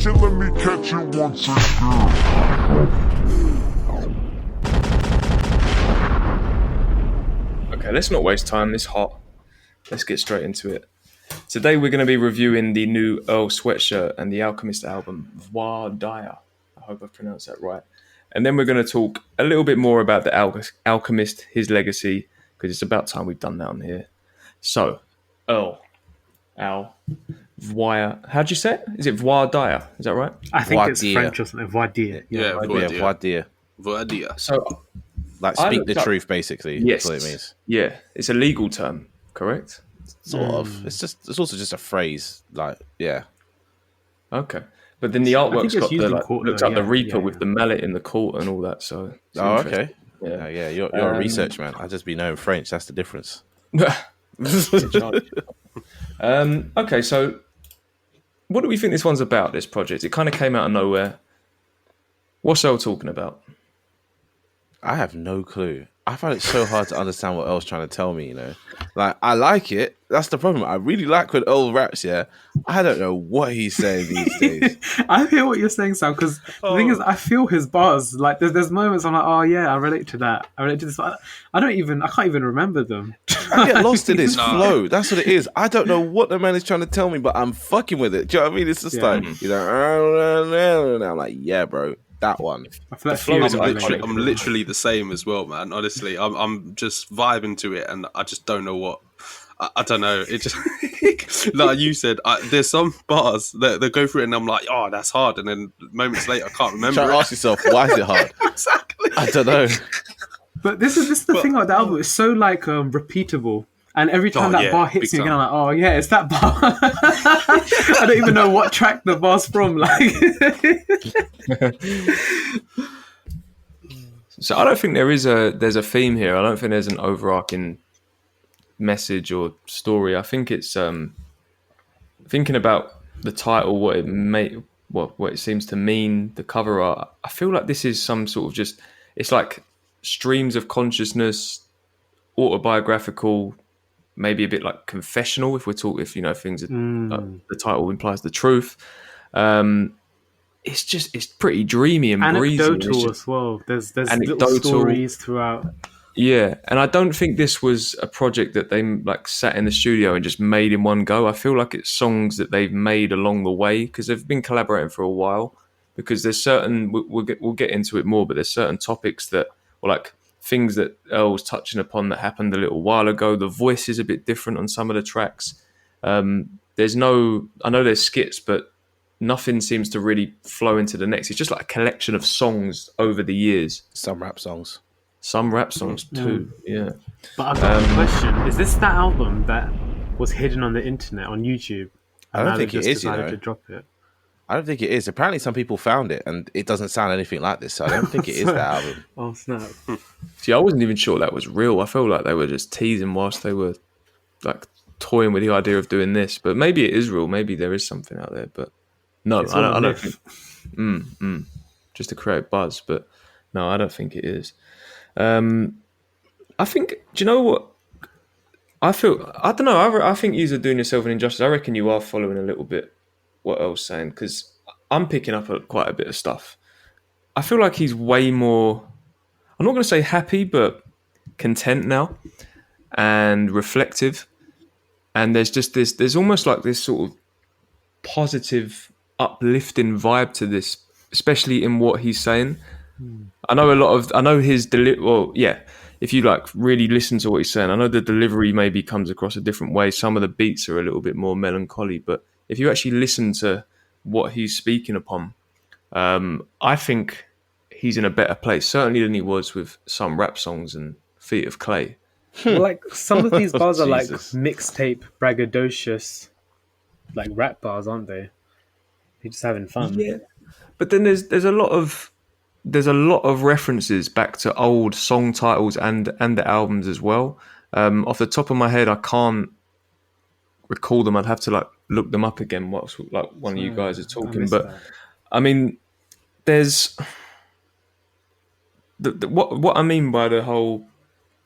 catch it, let me catch it once again. Okay, let's not waste time. It's hot. Let's get straight into it. Today we're going to be reviewing the new Earl Sweatshirt and the Alchemist album, VOIR DIRE. I hope I've pronounced that right. And then we're going to talk a little bit more about the Alchemist, his legacy, because it's about time we've done that on here. So, Earl, Al, VOIR. How'd you say it? Is it VOIR DIRE? Is that right? I think VOIR it's DIRE. French or something. VOIR DIRE. Yeah, VOIR DIRE. VOIR DIRE. So, Like, I speak looked the up- truth, basically. yes. That's what it means. Yeah, it's a legal term, correct? Sort of. It's also just a phrase. Like, yeah. Okay. But then the think artwork's it's got used the, in like, court, looks though, like the yeah, Reaper yeah, with yeah. the mallet in the court and all that. So, it's Oh, interesting. okay. Yeah, you're a research man. I just be knowing French. That's the difference. Okay, so what do we think this one's about, this project? It kind of came out of nowhere. What's Earl talking about? I have no clue. I find it so hard to understand what Earl's trying to tell me, you know? Like, I like it. That's the problem. I really like when Earl raps, yeah? I don't know what he's saying these days. I hear what you're saying, Sam, because the thing is, I feel his bars. Like, there's moments I'm like, oh, yeah, I relate to that. I relate to this. I can't even remember them. I get lost in his flow. That's what it is. I don't know what the man is trying to tell me, but I'm fucking with it. Do you know what I mean? It's just like, he's like, I'm like, yeah, bro, that one. I feel like flow is few- iconic. I'm literally the same as well, man. Honestly, I'm just vibing to it, and I just don't know what. I don't know. It just like you said. There's some bars that go through it, and I'm like, oh, that's hard, and then moments later, I can't remember. Try to it. ask yourself, why is it hard? Exactly. I don't know. But this is the thing about the album. It's so like repeatable. And every time that bar hits big me again, time. I'm like, oh yeah, it's that bar. I don't even know what track the bar's from. Like, So I don't think there's a theme here. I don't think there's an overarching message or story. I think it's thinking about the title, what it seems to mean, the cover art. I feel like this is some sort of just, it's like streams of consciousness, autobiographical, maybe a bit like confessional if things are, like, the title implies the truth. It's pretty dreamy and breezy. anecdotal as well. There's Anecdotal. little stories throughout. Yeah, and I don't think this was a project that they like sat in the studio and just made in one go. I feel like it's songs that they've made along the way because they've been collaborating for a while. Because there's certain we'll get into it more, but there's certain topics that were like things that Earl was touching upon that happened a little while ago. The voice is a bit different on some of the tracks. I know there's skits, but nothing seems to really flow into the next. It's just like a collection of songs over the years. Some rap songs. Some rap songs too, yeah. But I've got a question: is this that album that was hidden on the internet on YouTube? I don't now think they it just is, you decided know. to drop it. I don't think it is. Apparently, some people found it, and it doesn't sound anything like this. So I don't think it is that album. Oh snap! See, I wasn't even sure that was real. I felt like they were just teasing whilst they were like toying with the idea of doing this. But maybe it is real. Maybe there is something out there. But no, It's all a I don't myth. think. Just to create buzz, but no, I don't think it is. I think. Do you know what? I don't know. I think you're doing yourself an injustice. I reckon you are following a little bit what Earl's saying because I'm picking up quite a bit of stuff. I feel like he's way more. I'm not going to say happy, but content now and reflective. And there's just this. There's almost like this sort of positive, uplifting vibe to this, especially in what he's saying. I know his if you like really listen to what he's saying, I know the delivery maybe comes across a different way. Some of the beats are a little bit more melancholy, but if you actually listen to what he's speaking upon, I think he's in a better place, certainly than he was with some rap songs and Feet of Clay. Well, like some of these bars are like Jesus. mixtape braggadocious, like rap bars, aren't they? You're just having fun. Yeah, but then there's a lot of references back to old song titles and the albums as well. Off the top of my head, I can't recall them. I'd have to like look them up again. What's like one of you guys are talking, but that. I mean, there's what I mean by the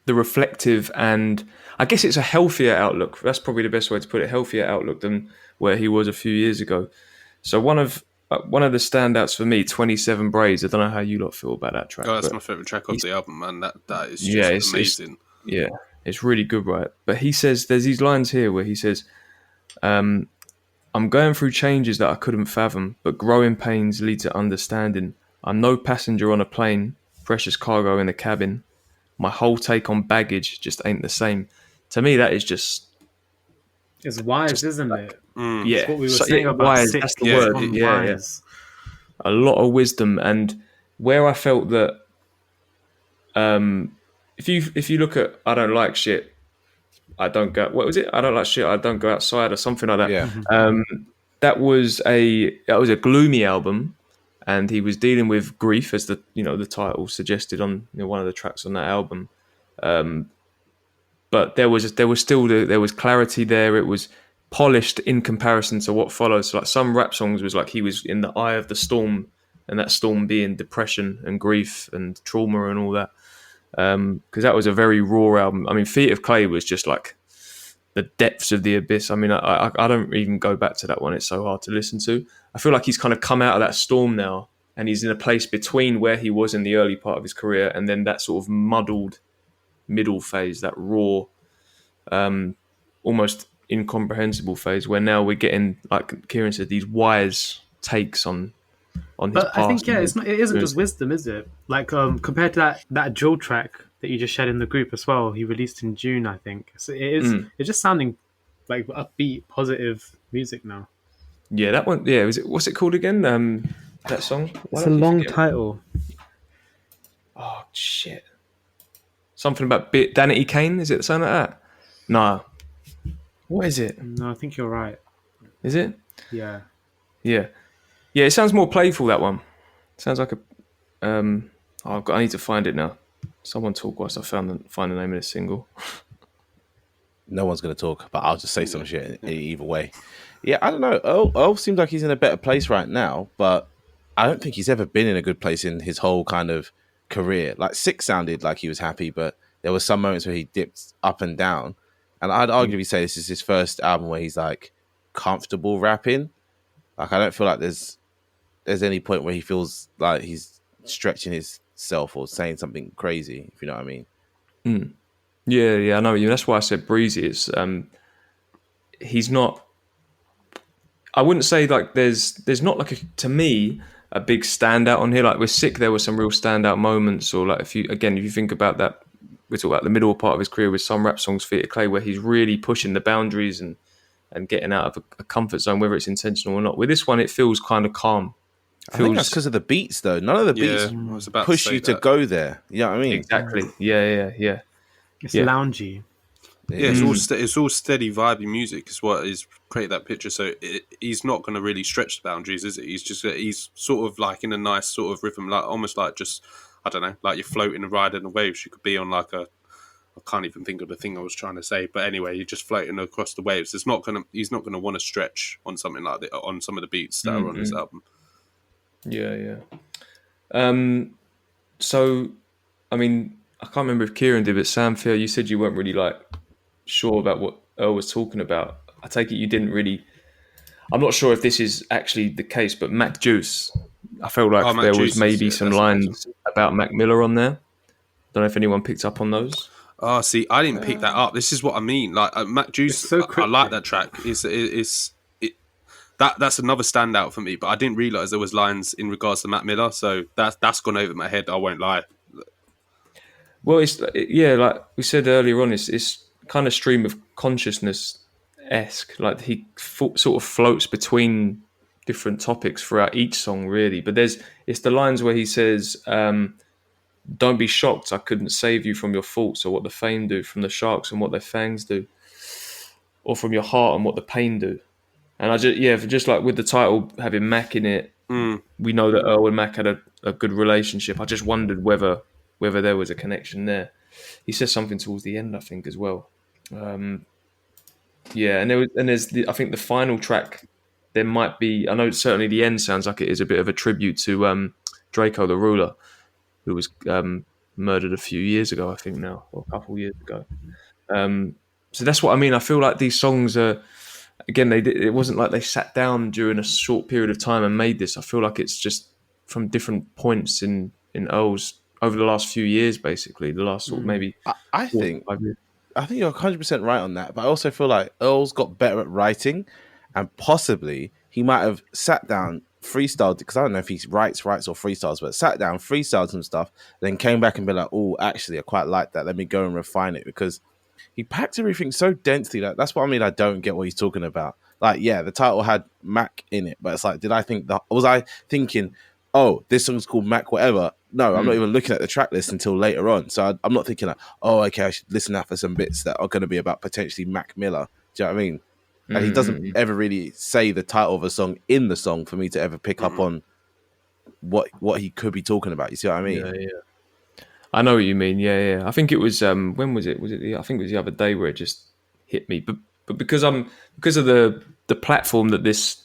reflective, and I guess it's a healthier outlook. That's probably the best way to put it. Healthier outlook than where he was a few years ago. So one of one of the standouts for me, 27 Braids. I don't know how you lot feel about that track. Oh, that's but my favorite track of the album, man. That is yeah, just amazing. it's really good, right? But he says there's these lines here where he says, "I'm going through changes that I couldn't fathom, but growing pains lead to understanding. I'm no passenger on a plane, precious cargo in the cabin. My whole take on baggage just ain't the same." To me, that is just It's wise, isn't it? yeah. It's what we were So- saying yeah, about wise, sick. that's the Yeah, word. It's Yeah, yeah. wise. A lot of wisdom, and where I felt that if you look at I don't like shit, I don't go. What was it? I don't like shit, I don't go outside, or something like that. Yeah. That was a gloomy album, and he was dealing with grief, as the title suggested on one of the tracks on that album. But there was clarity there. It was polished in comparison to what follows. So like some rap songs was like he was in the eye of the storm, and that storm being depression and grief and trauma and all that. Because that was a very raw album. I mean, Feet of Clay was just like the depths of the abyss. I mean, I don't even go back to that one. It's so hard to listen to. I feel like he's kind of come out of that storm now, and he's in a place between where he was in the early part of his career and then that sort of muddled middle phase, that raw, almost incomprehensible phase, where now we're getting, like Kieran said, these wise takes on his But past. I think it isn't just wisdom, is it? Like compared to that Jill track that you just shared in the group as well, he released in June, I think. So it is. It's just sounding like upbeat, positive music now. Yeah, that one. Yeah, what's it called again? That song. Why It's a don't you long forget? title. Oh shit! Something about Danity Kane. Is it something like that? No. What is it? No, I think you're right. Is it? Yeah. Yeah. Yeah. It sounds more playful. That one. Sounds like a. I need to find it now. Someone talk whilst I find the name of this single. No one's going to talk, but I'll just say some shit either way. Yeah, I don't know. Earl seems like he's in a better place right now, but I don't think he's ever been in a good place in his whole kind of career. Like Sick sounded like he was happy, but there were some moments where he dipped up and down. And I'd arguably say this is his first album where he's like comfortable rapping. Like I don't feel like there's any point where he feels like he's stretching himself or saying something crazy, if you know what I mean. Yeah, I know what you mean. That's why I said breezy. It's he's not. I wouldn't say like there's not like to me a big standout on here. Like with Sick, there were some real standout moments. Or like if you think about that, we talk about the middle part of his career with some rap songs, Feet of Clay, where he's really pushing the boundaries and getting out of a comfort zone, whether it's intentional or not. With this one, it feels kind of calm. I think that's because of the beats, though. None of the beats I was about push to say you to that. go there. You know what I mean? Exactly. Yeah. It's Yeah. loungy. Yeah, it's all steady, vibey music is what is create that picture. So he's not going to really stretch the boundaries, is it? He's sort of like in a nice sort of rhythm, like almost like just I don't know, like you're floating and riding the waves. You could be on like I can't even think of the thing I was trying to say, but anyway, you're just floating across the waves. He's not gonna want to stretch on something like that on some of the beats that are on this album. Yeah. So, I mean, I can't remember if Kieran did, but Sam, Phil, you said you weren't really like sure about what Earl was talking about. I take it you didn't really. I'm not sure if this is actually the case, but Mac Juice, I felt like Mac there Juice was maybe is- some that's lines amazing. about Mac Miller on there. Don't know if anyone picked up on those. Oh, see, I didn't pick that up. This is what I mean. Like Mac Juice, It's so I like cryptic. that track. That's another standout for me. But I didn't realize there was lines in regards to Mac Miller, so that's gone over my head. I won't lie. Well, like we said earlier on, it's kind of stream of consciousness esque. Like he sort of floats between different topics throughout each song, really. But it's the lines where he says, "Don't be shocked, I couldn't save you from your faults, or what the fame do, from the sharks and what their fangs do, or from your heart and what the pain do." And just like with the title having Mac in it, we know that Earl and Mac had a good relationship. I just wondered whether there was a connection there. He says something towards the end, I think, as well. And there's I think the final track. There might be. I know certainly the end sounds like it is a bit of a tribute to Draco the Ruler, who was murdered a few years ago, I think now, or a couple of years ago. So that's what I mean. I feel like these songs are again, it wasn't like they sat down during a short period of time and made this. I feel like it's just from different points in Earl's over the last few years, basically the last sort of maybe I 4 to think 5 years. you're 100% right on that, but I also feel like Earl's got better at writing, and possibly he might have sat down, freestyled, because I don't know if he writes or freestyles, but sat down, freestyled some stuff, then came back and be like, oh, actually, I quite like that. Let me go and refine it, because he packed everything so densely. Like, that's what I mean. I don't get what he's talking about. Like, yeah, the title had Mac in it, but it's like, was I thinking, oh, this song's called Mac whatever? No, I'm not even looking at the track list until later on. So I'm not thinking like, oh, okay, I should listen out for some bits that are going to be about potentially Mac Miller. Do you know what I mean? And he doesn't ever really say the title of a song in the song for me to ever pick up on what he could be talking about. You see what I mean? Yeah. I know what you mean. Yeah. I think it was when was it? I think it was the other day where it just hit me. But because of the platform that this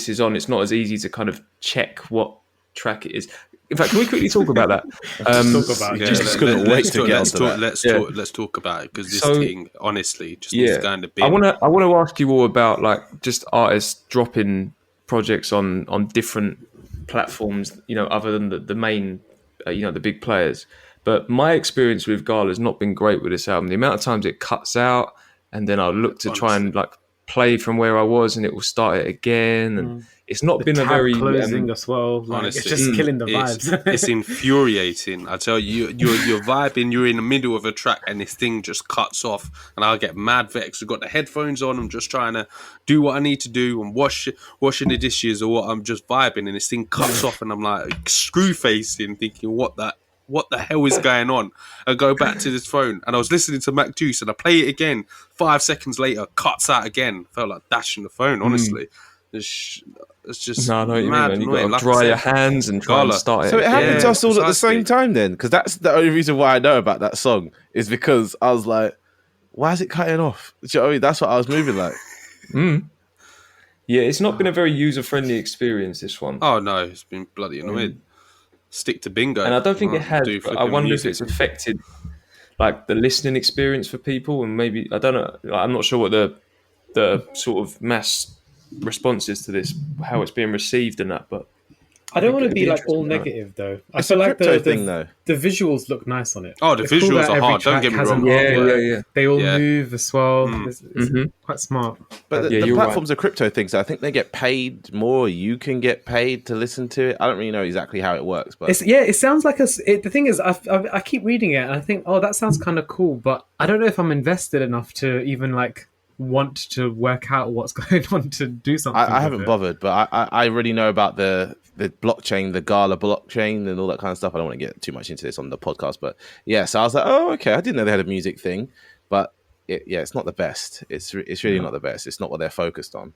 is on, it's not as easy to kind of check what track it is. In fact, can we quickly talk about that? Talk about it. Just couldn't wait to get onto that. Let's talk about it, because this thing, honestly, just needs to go in the bin. I want to ask you all about like just artists dropping projects on different platforms, other than the main, the big players. But my experience with GALA has not been great with this album. The amount of times it cuts out, and then I'll look to try and like play from where I was, and it will start it again, and it's not been a very closing as well. Like, honestly, it's just killing the vibes. It's infuriating. I tell you, you're vibing. You're in the middle of a track, and this thing just cuts off, and I'll get mad vexed. I've got the headphones on. I'm just trying to do what I need to do. I'm washing the dishes, or what. I'm just vibing, and this thing cuts off, and I'm like screw facing, thinking, what the hell is going on? I go back to this phone, and I was listening to Mac Juice, and I play it again. 5 seconds later, cuts out again. Felt like dashing the phone, honestly. It's just no, you mad. You've got to dry your hands and try and start it. So it happened to us all at the precisely. same time then, because that's the only reason why I know about that song, is because I was like, why is it cutting off? Do you know what I mean? That's what I was moving like. Yeah, it's not been a very user-friendly experience, this one. Oh no, it's been bloody annoying. Stick to bingo. And I don't think it has. Do But I wonder if music. it's affected like the listening experience for people, and maybe I don't know. I'm not sure what the sort of mass response is to this, how it's being received and that. But I don't want to it'd be be like all interesting to know. negative though. I It's feel a like crypto thing, though. the visuals look nice on it. Oh, the It's cool visuals that are every hard. Don't track get me has a wrong. artwork. Yeah. They all Yeah. move as well. It's quite smart. But Yeah, the you're platforms are crypto things. So I think they get paid more. You can get paid to listen to it. I don't really know exactly how it works, but It sounds like the thing is, I keep reading it and I think, oh, that sounds kind of cool, but I don't know if I'm invested enough to even like want to work out what's going on to do something. I with haven't it. bothered. But I already know about the blockchain, the GALA blockchain, and all that kind of stuff. I don't want to get too much into this on the podcast, but yeah. So I was like, oh, okay. I didn't know they had a music thing, but it's not the best. It's really not the best. It's not what they're focused on.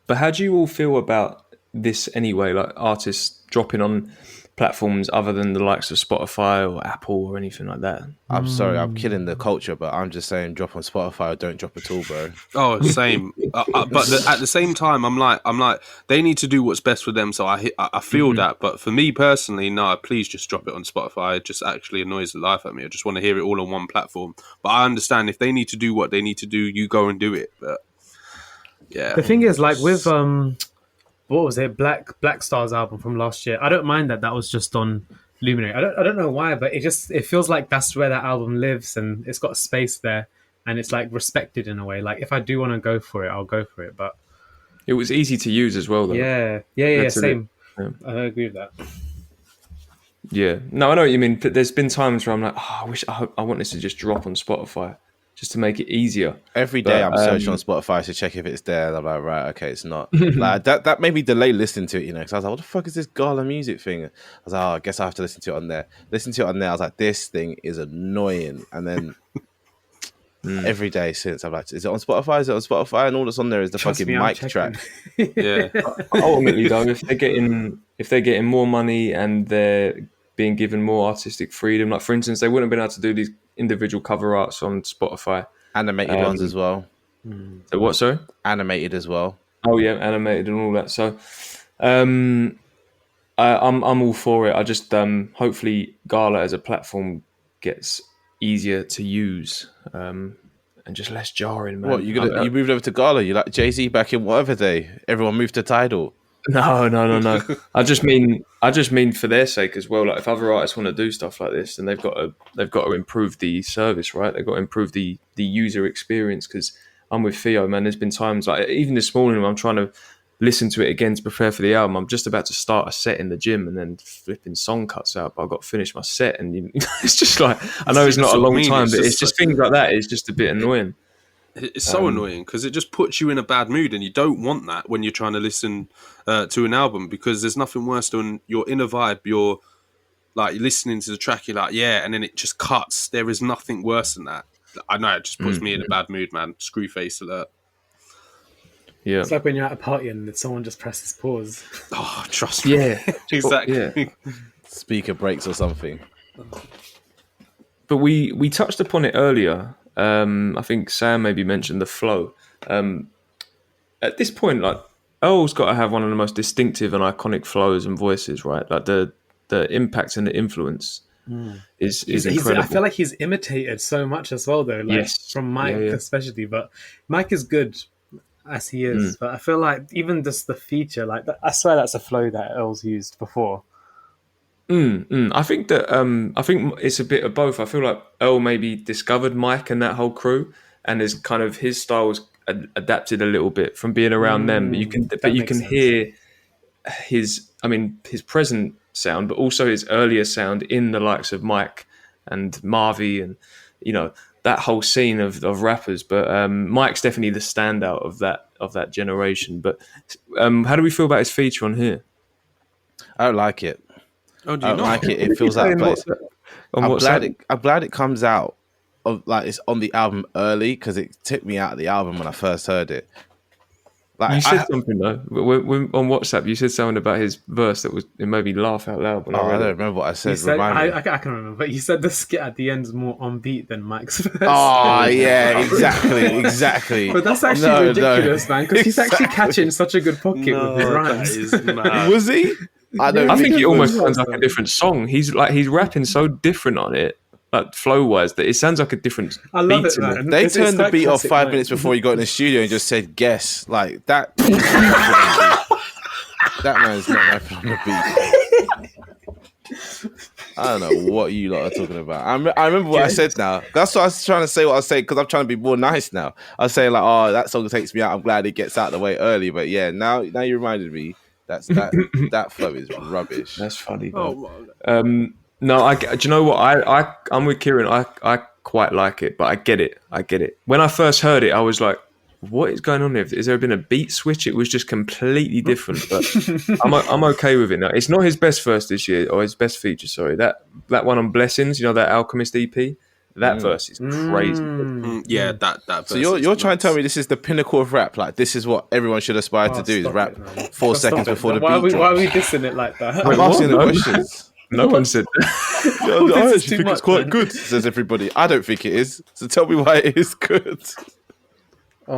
But how do you all feel about this anyway? Like artists dropping on platforms other than the likes of Spotify or Apple or anything like that? I'm sorry, I'm killing the culture, but I'm just saying, drop on Spotify or don't drop at all, bro. Oh, same. But at the same time, I'm like, they need to do what's best for them. So I feel that. But for me personally, no, please just drop it on Spotify. It just actually annoys the life out of me. I just want to hear it all on one platform. But I understand if they need to do what they need to do, you go and do it. But yeah, The thing is, like with what was it, Black Star's album from last year? I don't mind that was just on Luminary. I don't know why, but it feels like that's where that album lives, and it's got a space there, and it's like respected in a way. Like if I do want to go for it, I'll go for it. But It was easy to use as well, though. yeah, That's same. Yeah. I agree with that. Yeah. No, I know what you mean. But there's been times where I'm like, I want this to just drop on Spotify just to make it easier. Every day But, I'm searching on Spotify to check if it's there. And I'm like, right, okay, it's not. Like that made me delay listening to it, you know, because I was like, what the fuck is this GALA music thing? I was like, oh, I guess I have to listen to it on there. Listen to it on there. I was like, this thing is annoying. And then every day since, I'm like, is it on Spotify? Is it on Spotify? And all that's on there is the Trust fucking me, I'm mic checking. track. yeah. Ultimately, though, if they're getting more money and they're being given more artistic freedom, like for instance, they wouldn't have been able to do these individual cover arts on Spotify. Animated ones as well. So what, sorry? Animated as well. Oh yeah, animated and all that. So, I'm all for it. I just hopefully GALA as a platform gets easier to use, and and just less jarring, man. What you moved over to GALA? You like Jay-Z back in whatever day? Everyone moved to Tidal. No. I just mean for their sake as well. Like if other artists want to do stuff like this, then they've got to improve the service, right? They've got to improve the user experience. Because I'm with Theo, man. There's been times like even this morning when I'm trying to listen to it again to prepare for the album. I'm just about to start a set in the gym, and then flipping song cuts out. But I've got to finish my set, and it's just like I know it's not a long time, but it's just things like that. It's just a bit annoying. It's so annoying because it just puts you in a bad mood, and you don't want that when you're trying to listen to an album, because there's nothing worse than you're in a vibe, you're like listening to the track, you're like, yeah, and then it just cuts. There is nothing worse than that. I know it just puts me in a bad mood, man. Screw face alert. Yeah, It's like when you're at a party and someone just presses pause. Oh, trust me. yeah, Exactly. Yeah. Speaker breaks or something. But we touched upon it earlier. I think Sam maybe mentioned the flow. At this point, like Earl's got to have one of the most distinctive and iconic flows and voices, right? Like the impact and the influence is incredible. I feel like he's imitated so much as well, though. Like, Yes. from Mike especially. But Mike is good as he is. But I feel like even just the feature, like I swear that's a flow that Earl's used before. I think that I think it's a bit of both. I feel like Earl maybe discovered Mike and that whole crew, and is kind of his style's adapted a little bit from being around them. But you can hear his present sound, but also his earlier sound in the likes of Mike and Marvy, and that whole scene of rappers. But Mike's definitely the standout of that generation. But how do we feel about his feature on here? I don't like it. Oh, do I you don't not? like it. It feels out of place. I'm I'm glad it comes out like it's on the album early, because it took me out of the album when I first heard it. Like, you said something though on WhatsApp. You said something about his verse that it made me laugh out loud. When I I don't read it. remember what I said. Said, Remind me. I can remember, but you said the skit at the end is more on beat than Mike's verse. Oh yeah, exactly. But that's actually ridiculous, man, because he's actually catching such a good pocket with his rhymes. That is mad. Was he? I think it almost was, sounds like a different song. He's rapping so different on it, like flow wise, that it sounds like a different. I love beat it, to me. man. They It's turned the like beat off classic 5 Mike. minutes before you got in the studio and just said guess like that. That man's not rapping on the beat. I don't know what you lot are talking about. I remember what I said now. That's what I was trying to say. What I was saying, because I'm trying to be more nice now. I was saying like, oh, that song takes me out. I'm glad it gets out of the way early. But yeah, now you reminded me. That flow is rubbish. That's funny. Though. No, do you know what? I'm with Kieran. I quite like it, but I get it. When I first heard it, I was like, what is going on here? Has there been a beat switch? It was just completely different. But I'm okay with it now. It's not his best verse this year, or his best feature. Sorry, that one on Blessings. That Alchemist EP. That verse is crazy. Yeah, that verse. So you're trying to tell me this is the pinnacle of rap? Like this is what everyone should aspire to do: is rap 4 seconds before the beat. Why are we dissing it like that? I'm asking the questions. No one said that. I is actually too think it's much, quite man. good, says everybody. I don't think it is. So tell me why it is good. Oh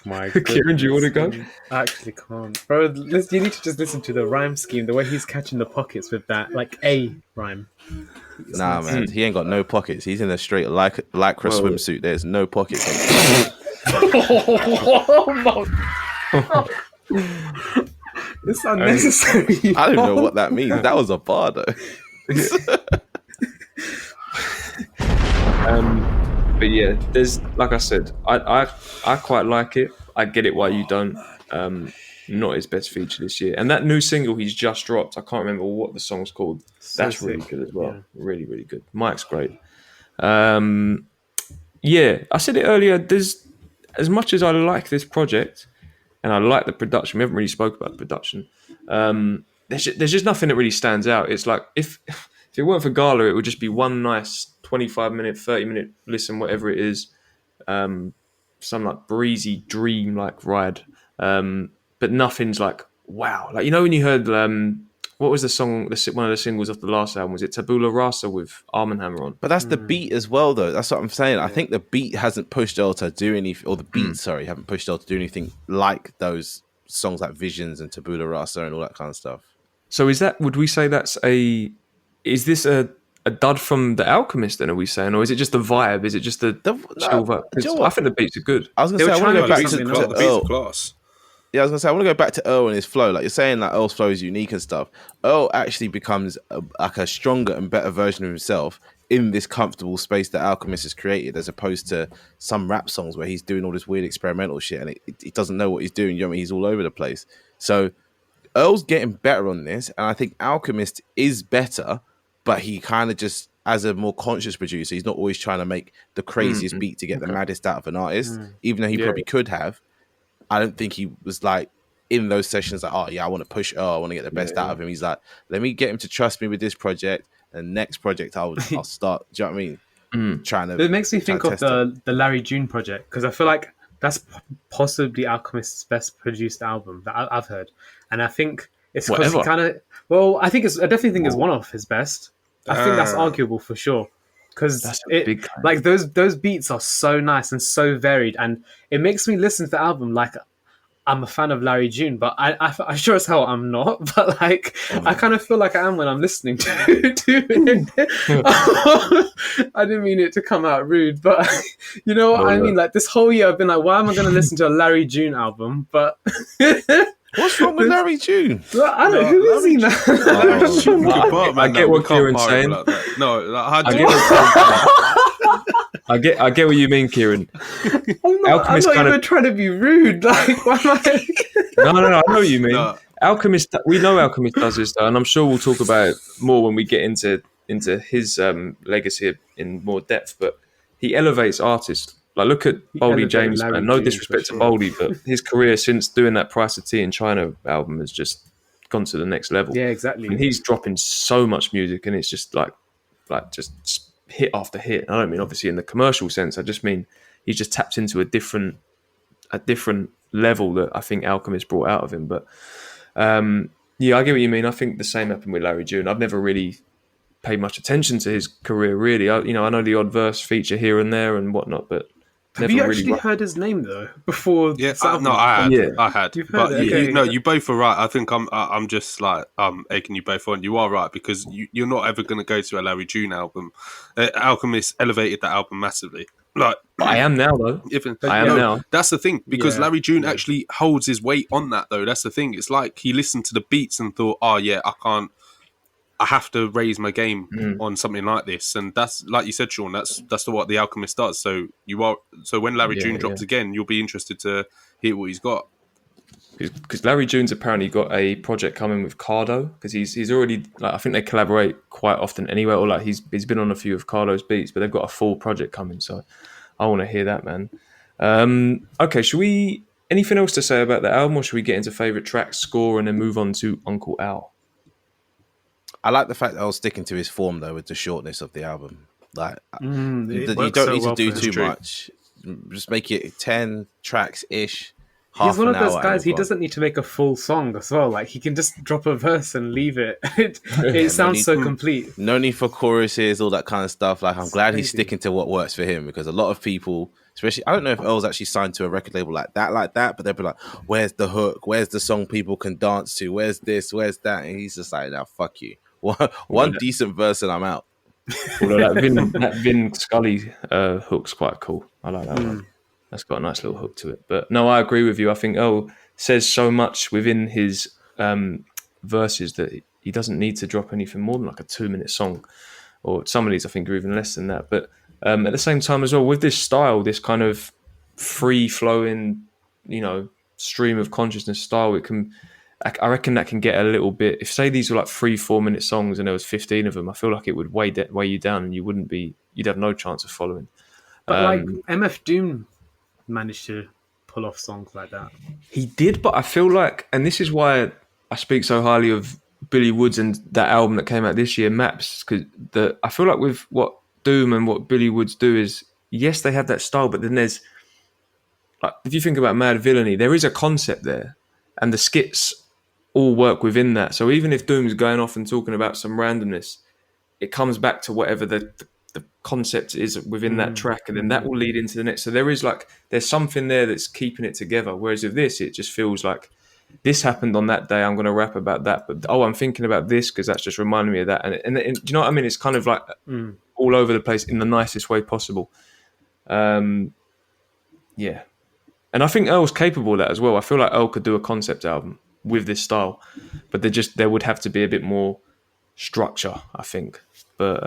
my god. Kieran, do you want to go? I actually can't. Bro, you need to just listen to the rhyme scheme, the way he's catching the pockets with that, like A rhyme. Nah, man, he ain't got no pockets. He's in a straight lycra swimsuit. There's no pockets. It's unnecessary. I don't know what that means. That was a bar, though. But yeah, there's like I said, I quite like it. I get it why you don't. Not his best feature this year. And that new single he's just dropped, I can't remember what the song's called. That's really good as well. Yeah. Really, really good. Mike's great. Yeah, I said it earlier. There's as much as I like this project and I like the production. We haven't really spoke about the production. There's just nothing that really stands out. It's like if it weren't for GALA, it would just be one nice 25-minute, 30-minute listen, whatever it is. Some like breezy dream like ride. But nothing's like wow. Like when you heard what was the song? One of the singles off the last album, was it Tabula Rasa with Arm & Hammer on? But that's the beat as well, though. That's what I'm saying. I think the beat hasn't pushed Earl to do anything, or the beats, haven't pushed Earl to do anything like those songs like Visions and Tabula Rasa and all that kind of stuff. So would we say is this a a dud from the Alchemist? Then are we saying, or is it just the vibe? Is it just the chill vibe? do you know 'Cause what? I think the beats are good. I was gonna They say were I want to trying go to back do to something class. else. Beats Earl. are class. Yeah, I was gonna say I want to go back to Earl and his flow. Like you're saying, that Earl's flow is unique and stuff. Earl actually becomes like a stronger and better version of himself in this comfortable space that Alchemist has created, as opposed to some rap songs where he's doing all this weird experimental shit and he doesn't know what he's doing. You know what I mean? He's all over the place. So Earl's getting better on this, and I think Alchemist is better, but he kind of just, as a more conscious producer, he's not always trying to make the craziest beat to get the maddest out of an artist, even though he probably could have. I don't think he was like in those sessions like, oh yeah, I want to push Earl, I want to get the best out of him. He's like, let me get him to trust me with this project, and next project I'll start. Do you know what I mean? Trying to. It makes me think of test it. the Larry June project, because I feel like that's possibly Alchemist's best produced album that I've heard, and I think it's because he Whatever. kind of. Well, I definitely think it's one of his best. I think that's arguable for sure, because That's a big claim. like those beats are so nice and so varied, and it makes me listen to the album like I'm a fan of Larry June, but I sure as hell I'm not. But like, I kind of feel like I am when I'm listening to it. I didn't mean it to come out rude, but you know what I mean? Like this whole year I've been like, why am I going to listen to a Larry June album? But What's wrong with Larry June? I don't know, who is he now? I get what Kieran's saying. No, like, how do I you get, I get what you mean, Kieran. I'm not Alchemist kind even of trying to be rude. Like, why am I? no. I know what you mean. No. Alchemist, we know Alchemist does this though, and I'm sure we'll talk about it more when we get into his legacy in more depth. But he elevates artists. Like look at Boldy elevated James, Larry man. No June, disrespect to for sure. Boldy, but his career since doing that Price of Tea in China album has just gone to the next level. Yeah, exactly. And he's dropping so much music, and it's just like just hit after hit. I don't mean obviously in the commercial sense. I just mean he's just tapped into a different level that I think Alchemist brought out of him. But yeah, I get what you mean. I think the same happened with Larry June. I've never really paid much attention to his career, really. I know the odd verse feature here and there and whatnot, but Have never you really. actually heard his name though before? Yeah, this album? no, I had, Yeah. I had, You've but heard it, okay. you both are right. I think I'm just like egging you both on. You are right because you're not ever going to go to a Larry June album. Alchemist elevated that album massively. Like I am now, though. I am now. That's the thing because Yeah. Larry June actually holds his weight on that though. That's the thing. It's like he listened to the beats and thought, oh yeah, I have to raise my game on something like this, and that's like you said, Sean. That's what the Alchemist does. So when Larry June drops again, you'll be interested to hear what he's got. Because Larry June's apparently got a project coming with Cardo, because he's already I think they collaborate quite often anyway, or like he's been on a few of Cardo's beats, but they've got a full project coming. So I want to hear that, man. Okay, should we? Anything else to say about the album, or should we get into favorite tracks, score, and then move on to Uncle Al? I like the fact that I was sticking to his form though with the shortness of the album. Like you don't need to do too much. Just make it 10 tracks ish. He's one of those hour, guys. He and doesn't need to make a full song as well. Like he can just drop a verse and leave it. It sounds so complete. no need for choruses, all that kind of stuff. Like I'm glad he's crazy. sticking to what works for him, because a lot of people, especially, I don't know if Earl's actually signed to a record label like that, but they'll be like, "Where's the hook? Where's the song people can dance to? Where's this? Where's that?" And he's just like, "Now, fuck you. One decent verse and I'm out." Although that Vin Scully hook's quite cool. I like that one. That's got a nice little hook to it. But no, I agree with you. I think Earl says so much within his verses that he doesn't need to drop anything more than like a 2-minute song, or some of these I think are even less than that. But at the same time as well, with this style, this kind of free flowing, stream of consciousness style, I reckon that can get a little bit. If say these were like 3-4 minute songs and there was 15 of them, I feel like it would weigh you down, and you'd have no chance of following. But like MF Doom managed to pull off songs like that. He did, but I feel like, and this is why I speak so highly of Billy Woods and that album that came out this year, Maps, because I feel like with what Doom and what Billy Woods do is, yes, they have that style, but then there's, like, if you think about Mad Villainy, there is a concept there, and the skits all work within that. So even if Doom's going off and talking about some randomness, it comes back to whatever the concept is within that track, and then that will lead into the next. So there's something there that's keeping it together. Whereas with this, it just feels like this happened on that day. I'm going to rap about that, but I'm thinking about this because that's just reminding me of that. And do you know what I mean? It's kind of like all over the place in the nicest way possible. Yeah. And I think Earl's capable of that as well. I feel like Earl could do a concept album with this style, but there would have to be a bit more structure, I think. But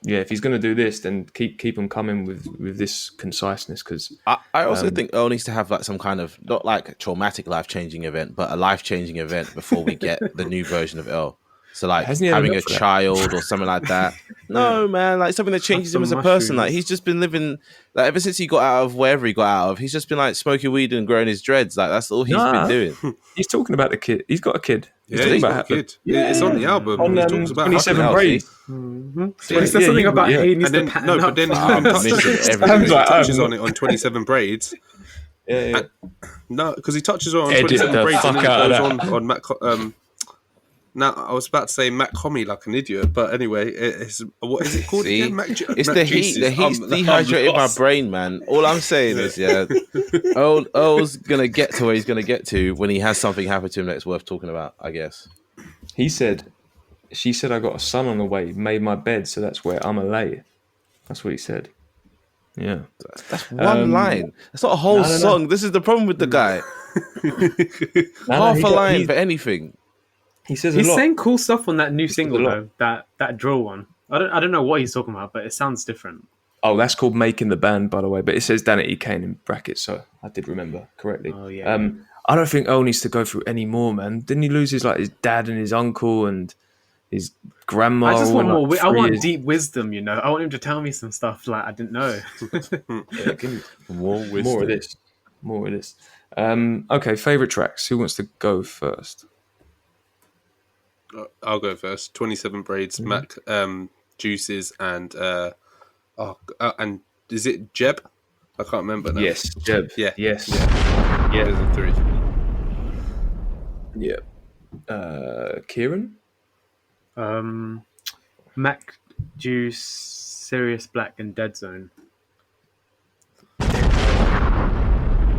yeah, if he's going to do this, then keep him coming with this conciseness. Because I also think Earl needs to have like some kind of not like a traumatic life-changing event, but a life-changing event before we get the new version of Earl. So like having a child or something like that. No, man, like something that changes him as a person. Like he's just been living like ever since he got out of wherever he got out of. He's just been like smoking weed and growing his dreads. Like that's all he's been doing. He's talking about the kid. He's got a kid. He's got a kid. Yeah, it's on the album. On he talks about 27 Braids. He says something about he needs to pattern up. But then he touches on it on 27 Braids. Yeah. No, because he touches on 27 Braids and then it goes on Matt. Now I was about to say Matt Comey like an idiot, but anyway, it's what is it called again? It's the heat. The heat's dehydrated my brain, man. All I'm saying is, Earl's gonna get to where he's gonna get to when he has something happen to him that's worth talking about. I guess. She said, I got a son on the way, made my bed, so that's where I'm a lay. That's what he said. Yeah, that's one line. That's not a whole song. This is the problem with the guy. Half a line for anything. He says he's a lot. saying cool stuff on that new single though. That drill one. I don't know what he's talking about, but it sounds different. Oh, that's called Making the Band, by the way. But it says Danity Kane in brackets, so I did remember correctly. Oh yeah. I don't think Earl needs to go through any more, man. Didn't he lose his dad and his uncle and his grandma? I just want more. I want deep wisdom, you know. I want him to tell me some stuff like I didn't know. More wisdom. More of this. Okay, favorite tracks. Who wants to go first? I'll go first. 27 Braids, Mac, Juices, and is it Jeb? I can't remember now. Yes, Jeb. Yeah. Yes. Yeah. Those are three. Yeah. Kieran? Mac, Juice, Sirius Black, and Dead Zone.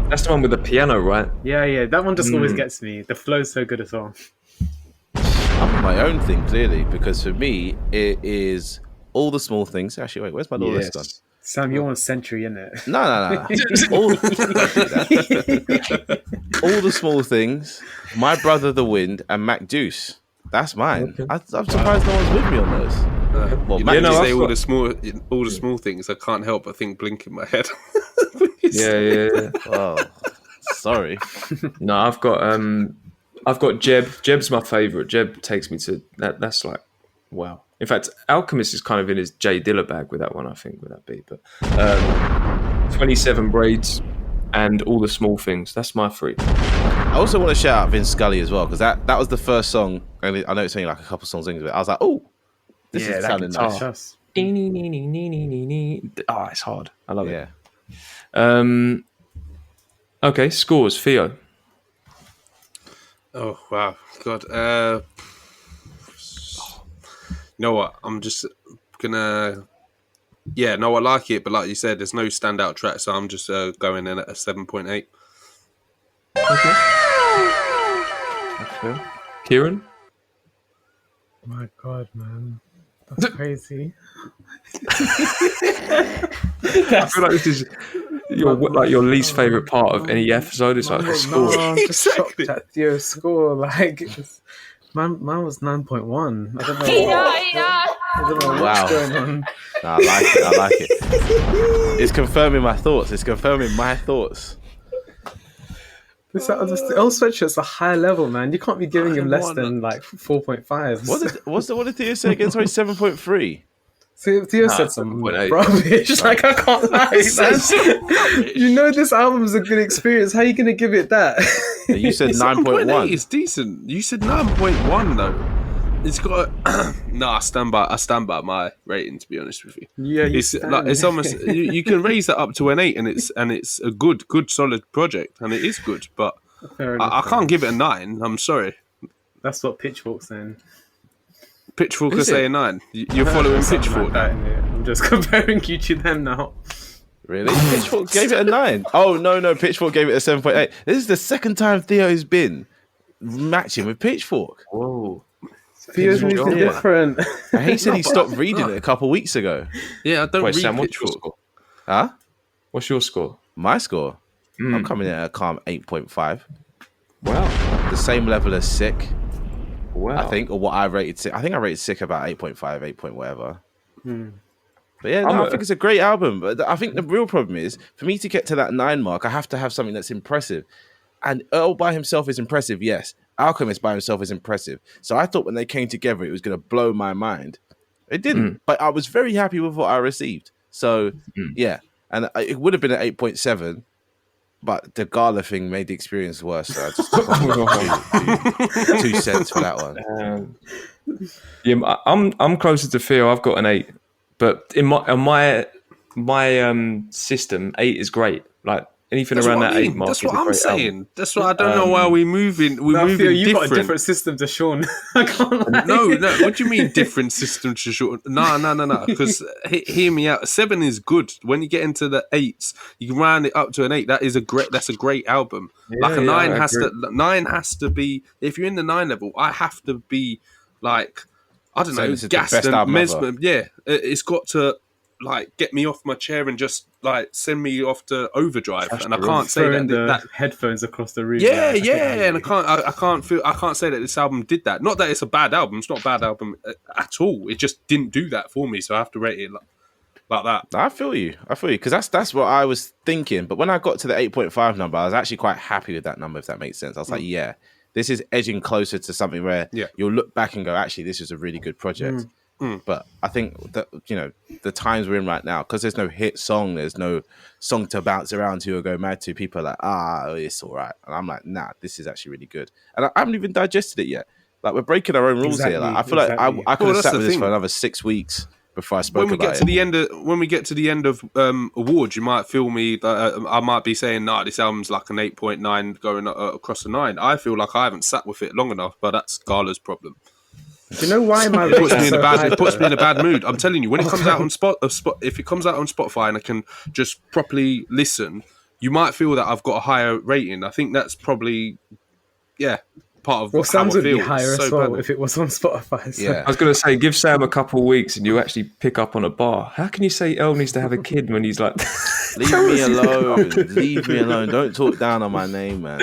That's the one with the piano, right? Yeah. That one just always gets me. The flow's so good as well. I'm on my own thing, clearly, because for me, it is All the Small Things. Actually, wait, where's my little list gone? Sam, you're on Century, innit? No. All the Small Things, My Brother the Wind, and Mac Juice. That's mine. Okay. I'm surprised no one's with me on those. Say all the small things. I can't help but think Blink in my head. Yeah. Oh, sorry. No, I've got Jeb. Jeb's my favourite. Jeb takes me to that. That's like, wow. In fact, Alchemist is kind of in his Jay Dilla bag with that one, I think, would that be? But 27 Braids and All the Small Things. That's my three. I also want to shout out Vince Scully as well, because that was the first song. I know it's only like a couple songs into it. I was like, oh, this is sounding nice. Oh, it's hard. I love it. Okay, scores. Theo. Oh, wow. God. You know what? I'm just going to... Yeah, no, I like it, but like you said, there's no standout track, so I'm just going in at a 7.8. Okay. Kieran? My God, man. That's crazy. I feel like this is your least favourite part of any episode. It's like a score. No, I'm just shocked at your score. Like, mine was 9.1. I don't know what's going on. No, I like it. It's confirming my thoughts. This Earl Sweatshirt's a high level, man. You can't be giving him less than like 4.5. What did Theo say again? Sorry, 7.3. Theo said some rubbish. Like, I can't lie, man. You know this album is a good experience. How are you going to give it that? You said 9.1. It's decent. You said 9.1 though. It's got I stand by my rating, to be honest with you. Yeah, it's almost you can raise that up to an 8, and it's a good solid project, and it is good, but I can't give it a 9. I'm sorry. That's what Pitchfork's saying. Pitchfork is saying 9. You're following Pitchfork. I'm just comparing you to them now. Really? Pitchfork gave it a 9. Oh, no. Pitchfork gave it a 7.8. This is the second time Theo's been matching with Pitchfork. Whoa. Theo's music is different. And he said he stopped reading it a couple weeks ago. Yeah, I don't read Sam, what's your Pitchfork. score? Huh? What's your score? My score? I'm coming in at a calm 8.5. Wow. The same level as Sick, Wow. I think, or what I rated Sick. I think I rated Sick about 8.5, 8 point whatever. But yeah, no, I think it's a great album. But I think the real problem is, for me to get to that 9 mark, I have to have something that's impressive. And Earl by himself is impressive, yes. Alchemist by himself is impressive. So I thought when they came together, it was going to blow my mind. It didn't. But I was very happy with what I received. So, yeah. And it would have been an 8.7, but the GALA thing made the experience worse. So I just 2 cents for that one. Yeah, I'm closer to Theo. I've got an 8. But in my system, 8 is great. Like anything That's around what that I mean. 8 mark. That's is what a I'm great saying. album. That's what I don't know why we're moving. We're moving Theo, you've different. got a different system to Sean. I can't lie. No. What do you mean different system to short? No. Because hear me out. 7 is good. When you get into the 8s, you can round it up to an 8. That's a great album. Like a 9 has to be. If you're in the 9 level, I have to be like, I don't know, this is the gassed best and album ever. mesmerized. Yeah, it's got to like get me off my chair and just like send me off to overdrive. And I can't say Throwing the that headphones across the room. yeah, and I can't say that this album did that. Not that it's a bad album. It's not a bad album at all. It just didn't do that for me, so I have to rate it like that. I feel you because that's what I was thinking. But when I got to the 8.5 number, I was actually quite happy with that number, if that makes sense. I was like, yeah, this is edging closer to something where you'll look back and go, actually, this is a really good project. But I think that, the times we're in right now, because there's no hit song, there's no song to bounce around to or go mad to, people are like, it's all right. And I'm like, nah, this is actually really good. And I haven't even digested it yet. Like, we're breaking our own rules here. Like, I feel like I could have sat with this for another 6 weeks before I spoke about it. When we get to the end of awards, you might feel me. I might be saying, "Nah, this album's like an 8.9 going across the 9." I feel like I haven't sat with it long enough, but that's Gala's problem. Do you know why my It puts me in a bad mood. I'm telling you, when it comes out on if it comes out on Spotify and I can just properly listen, you might feel that I've got a higher rating. I think that's probably part of Sam's how I would be feel. higher So as well bad. if it was on Spotify. So. Yeah. I was going to say, give Sam a couple of weeks and you actually pick up on a bar. How can you say Earl needs to have a kid when he's like... Leave me alone. Leave me alone. Don't talk down on my name, man.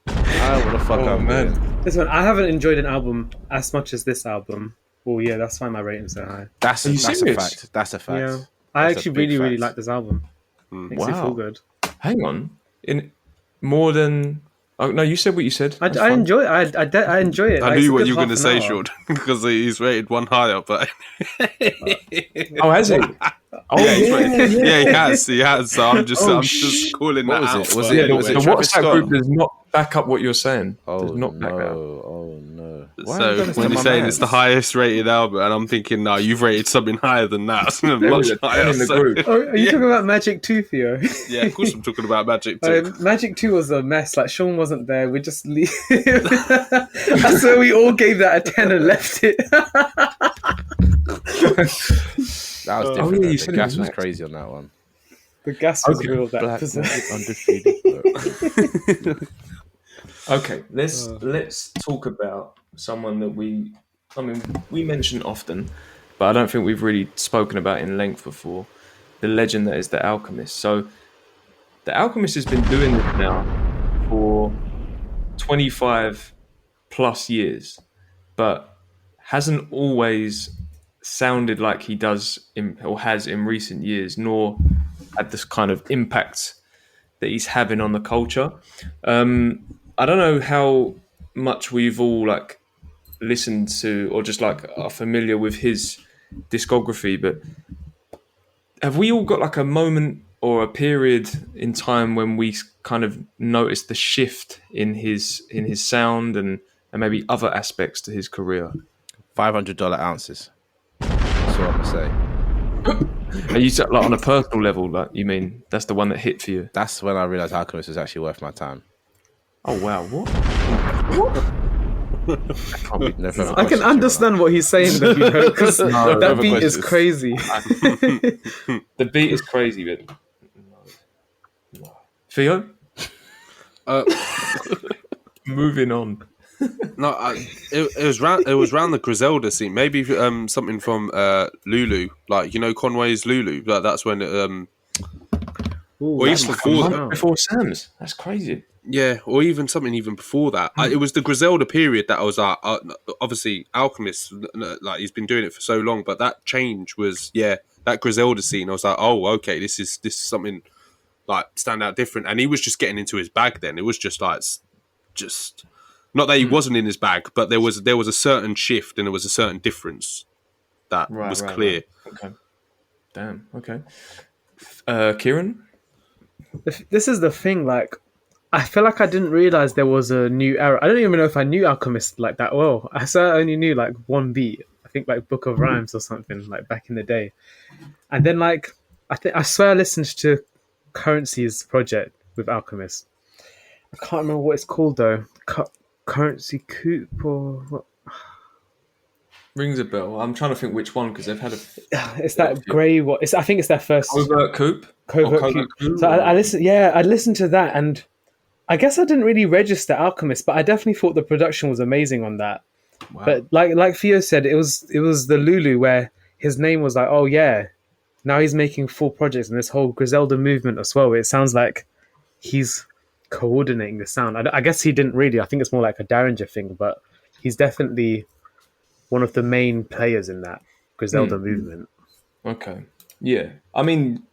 Like, what the fuck I'm doing. Listen, I haven't enjoyed an album as much as this album. Oh yeah, that's why my rating's so high. That's a fact. That's a fact. Yeah, I actually really like this album. Makes me feel good. Hang on. In more than... Oh, no, you said what you said. I enjoy it. I enjoy it. I knew what you were going to say, Sean, because he's rated one higher. But Oh, has he? Oh, yeah, he has. So I'm just calling What that was out. it? Was but- it? The Was it Travis WhatsApp Scott? group does not back up what you're saying. Oh Does not back that up. no! Why So have you done this when to you're my saying man? it's the highest rated album, and I'm thinking, no, you've rated something higher than that, much higher. in the So- group. Oh, are you talking about Magic 2, Theo? yeah, of course I'm talking about Magic too. Magic 2 was a mess. Like, Sean wasn't there. We just leave. So we all gave that a 10 and left it. That was Oh, different. yeah, you The said it gas was was crazy on that one. The gas was Okay. real. That Black was undefeated. Okay, let's talk about someone that we mention often, but I don't think we've really spoken about in length before. The legend that is the Alchemist. So, the Alchemist has been doing this now for 25 plus years, but hasn't always sounded like he does or has in recent years, nor had this kind of impact that he's having on the culture. I don't know how much we've all like listened to or just like are familiar with his discography, but have we all got like a moment or a period in time when we kind of noticed the shift in his sound and maybe other aspects to his career? $500 ounces. That's what I'm gonna say. Are you like on a personal level? Like you mean that's the one that hit for you? That's when I realized Alchemist was actually worth my time. Oh wow, what? Can't be, No further I can questions, understand what he's saying, though, you know, because No, that further beat is questions. crazy. the beat is crazy, but no. Theo, Uh, moving on. no, it was round the Griselda scene. Maybe something from Lulu, like Conway's Lulu. Like that's when Ooh, or that's even a before good that. sound. Before Sam's, that's crazy. Yeah, or even something even before that. It was the Griselda period that I was like, obviously Alchemist, like he's been doing it for so long, but that change was that Griselda scene. I was like, oh, okay, this is something like stand out different, and he was just getting into his bag. Then it was just like just not that he wasn't in his bag, but there was a certain shift and there was a certain difference that was clear. Right. Okay. Damn. Okay. Kieran. This is the thing, like, I feel like I didn't realize there was a new era. I don't even know if I knew Alchemist like that well. I only knew like one beat. I think like Book of Rhymes or something like back in the day. And then like I swear I listened to Currency's project with Alchemist. I can't remember what it's called though. Currency Coupe or what? Rings a bell. I'm trying to think which one because they've had a It's that grey what? I think it's their first Covert Coupe. Covert Coupe. So I listened. Yeah, I listened to that and. I guess I didn't really register Alchemist, but I definitely thought the production was amazing on that. Wow. But like Theo said, it was the Lulu where his name was like, oh yeah, now he's making full projects and this whole Griselda movement as well. It sounds like he's coordinating the sound. I guess he didn't really. I think it's more like a Derringer thing, but he's definitely one of the main players in that Griselda movement. Okay. Yeah. I mean,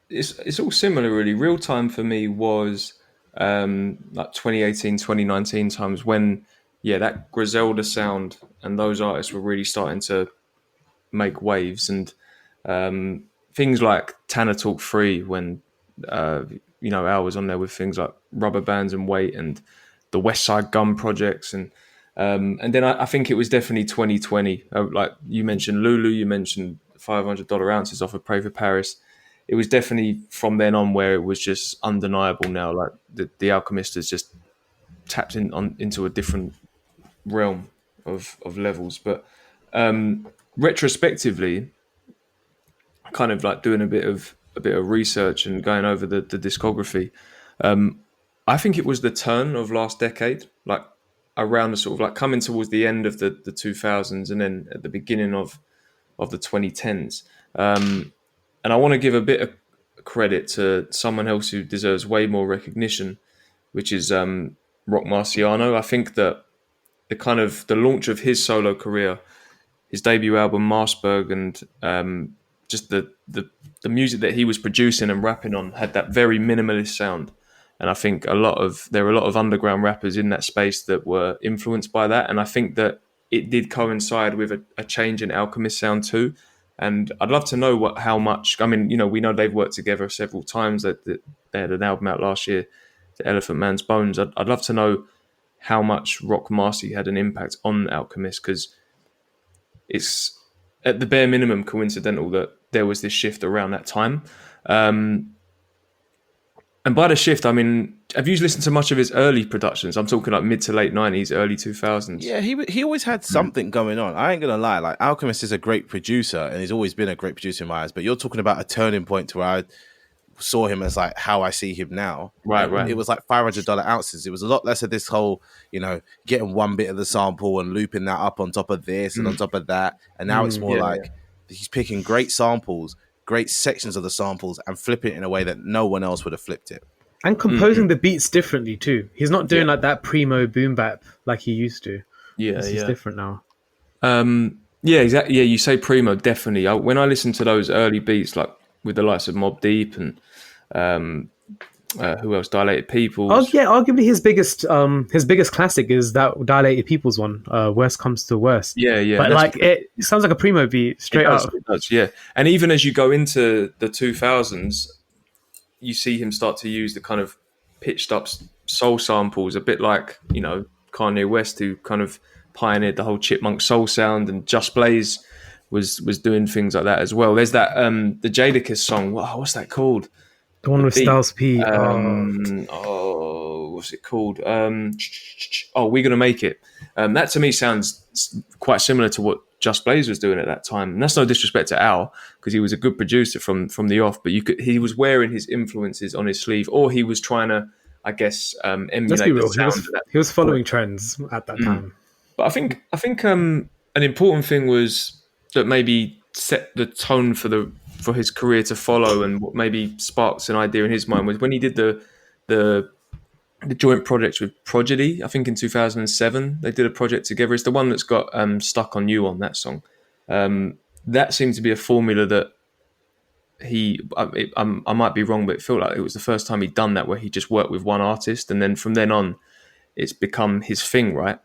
it's all similar really. Real Time for me was like 2018, 2019 times when that Griselda sound and those artists were really starting to make waves, and things like Tanner Talk Free when Al was on there with things like Rubber Bands and Weight and the West Side Gun projects, and then I think it was definitely 2020. Like you mentioned Lulu, you mentioned $500 ounces off of Pray for Paris. It was definitely from then on where it was just undeniable now. Like the Alchemist has just tapped into a different realm of levels. But retrospectively, kind of like doing a bit of research and going over the discography, I think it was the turn of last decade, like around the sort of like coming towards the end of the 2000s and then at the beginning of the 2010s. And I want to give a bit of credit to someone else who deserves way more recognition, which is Rock Marciano. I think that the launch of his solo career, his debut album Marsburg, and just the music that he was producing and rapping on had that very minimalist sound. And I think there were a lot of underground rappers in that space that were influenced by that. And I think that it did coincide with a change in Alchemist sound too. And I'd love to know how much. I mean, we know they've worked together several times. That they had an album out last year, The Elephant Man's Bones. I'd love to know how much Rock Marcy had an impact on Alchemist, because it's at the bare minimum coincidental that there was this shift around that time. And by the shift, I mean, have you listened to much of his early productions? I'm talking like mid to late 90s, early 2000s. Yeah, he always had something going on. I ain't gonna lie. Like Alchemist is a great producer, and he's always been a great producer in my eyes. But you're talking about a turning point to where I saw him as like how I see him now. Right. It was like $500 ounces. It was a lot less of this whole, getting one bit of the sample and looping that up on top of this and on top of that. And now it's more he's picking great samples, great sections of the samples, and flipping it in a way that no one else would have flipped it. And composing the beats differently too. He's not doing like that primo boom bap like he used to. It's different now. Yeah, exactly. Yeah, you say primo, definitely. When I listen to those early beats, like with the likes of Mobb Deep and who else? Dilated Peoples. Oh yeah, arguably his biggest classic is that Dilated Peoples one. Worst Comes to Worst. Yeah. But like it sounds like a primo beat straight up. It does, yeah. And even as you go into the 2000s, you see him start to use the kind of pitched up soul samples, a bit like Kanye West, who kind of pioneered the whole chipmunk soul sound, and Just Blaze was doing things like that as well. There's that the Jadakiss song. What's that called? The one with Styles P. Who what's it called? We're Gonna Make It. That to me sounds quite similar to what Just Blaze was doing at that time. And that's no disrespect to Al, because he was a good producer from the off, but he was wearing his influences on his sleeve, or he was trying to, I guess, emulate Let's be real. the sound. He was following trends at that time. But I think an important thing was that maybe set the tone for his career to follow, and what maybe sparks an idea in his mind was when he did the joint project with Prodigy. I think in 2007 they did a project together. It's the one that's got "Stuck on You" on that song. That seemed to be a formula that I might be wrong, but it felt like it was the first time he'd done that, where he just worked with one artist, and then from then on, it's become his thing, right?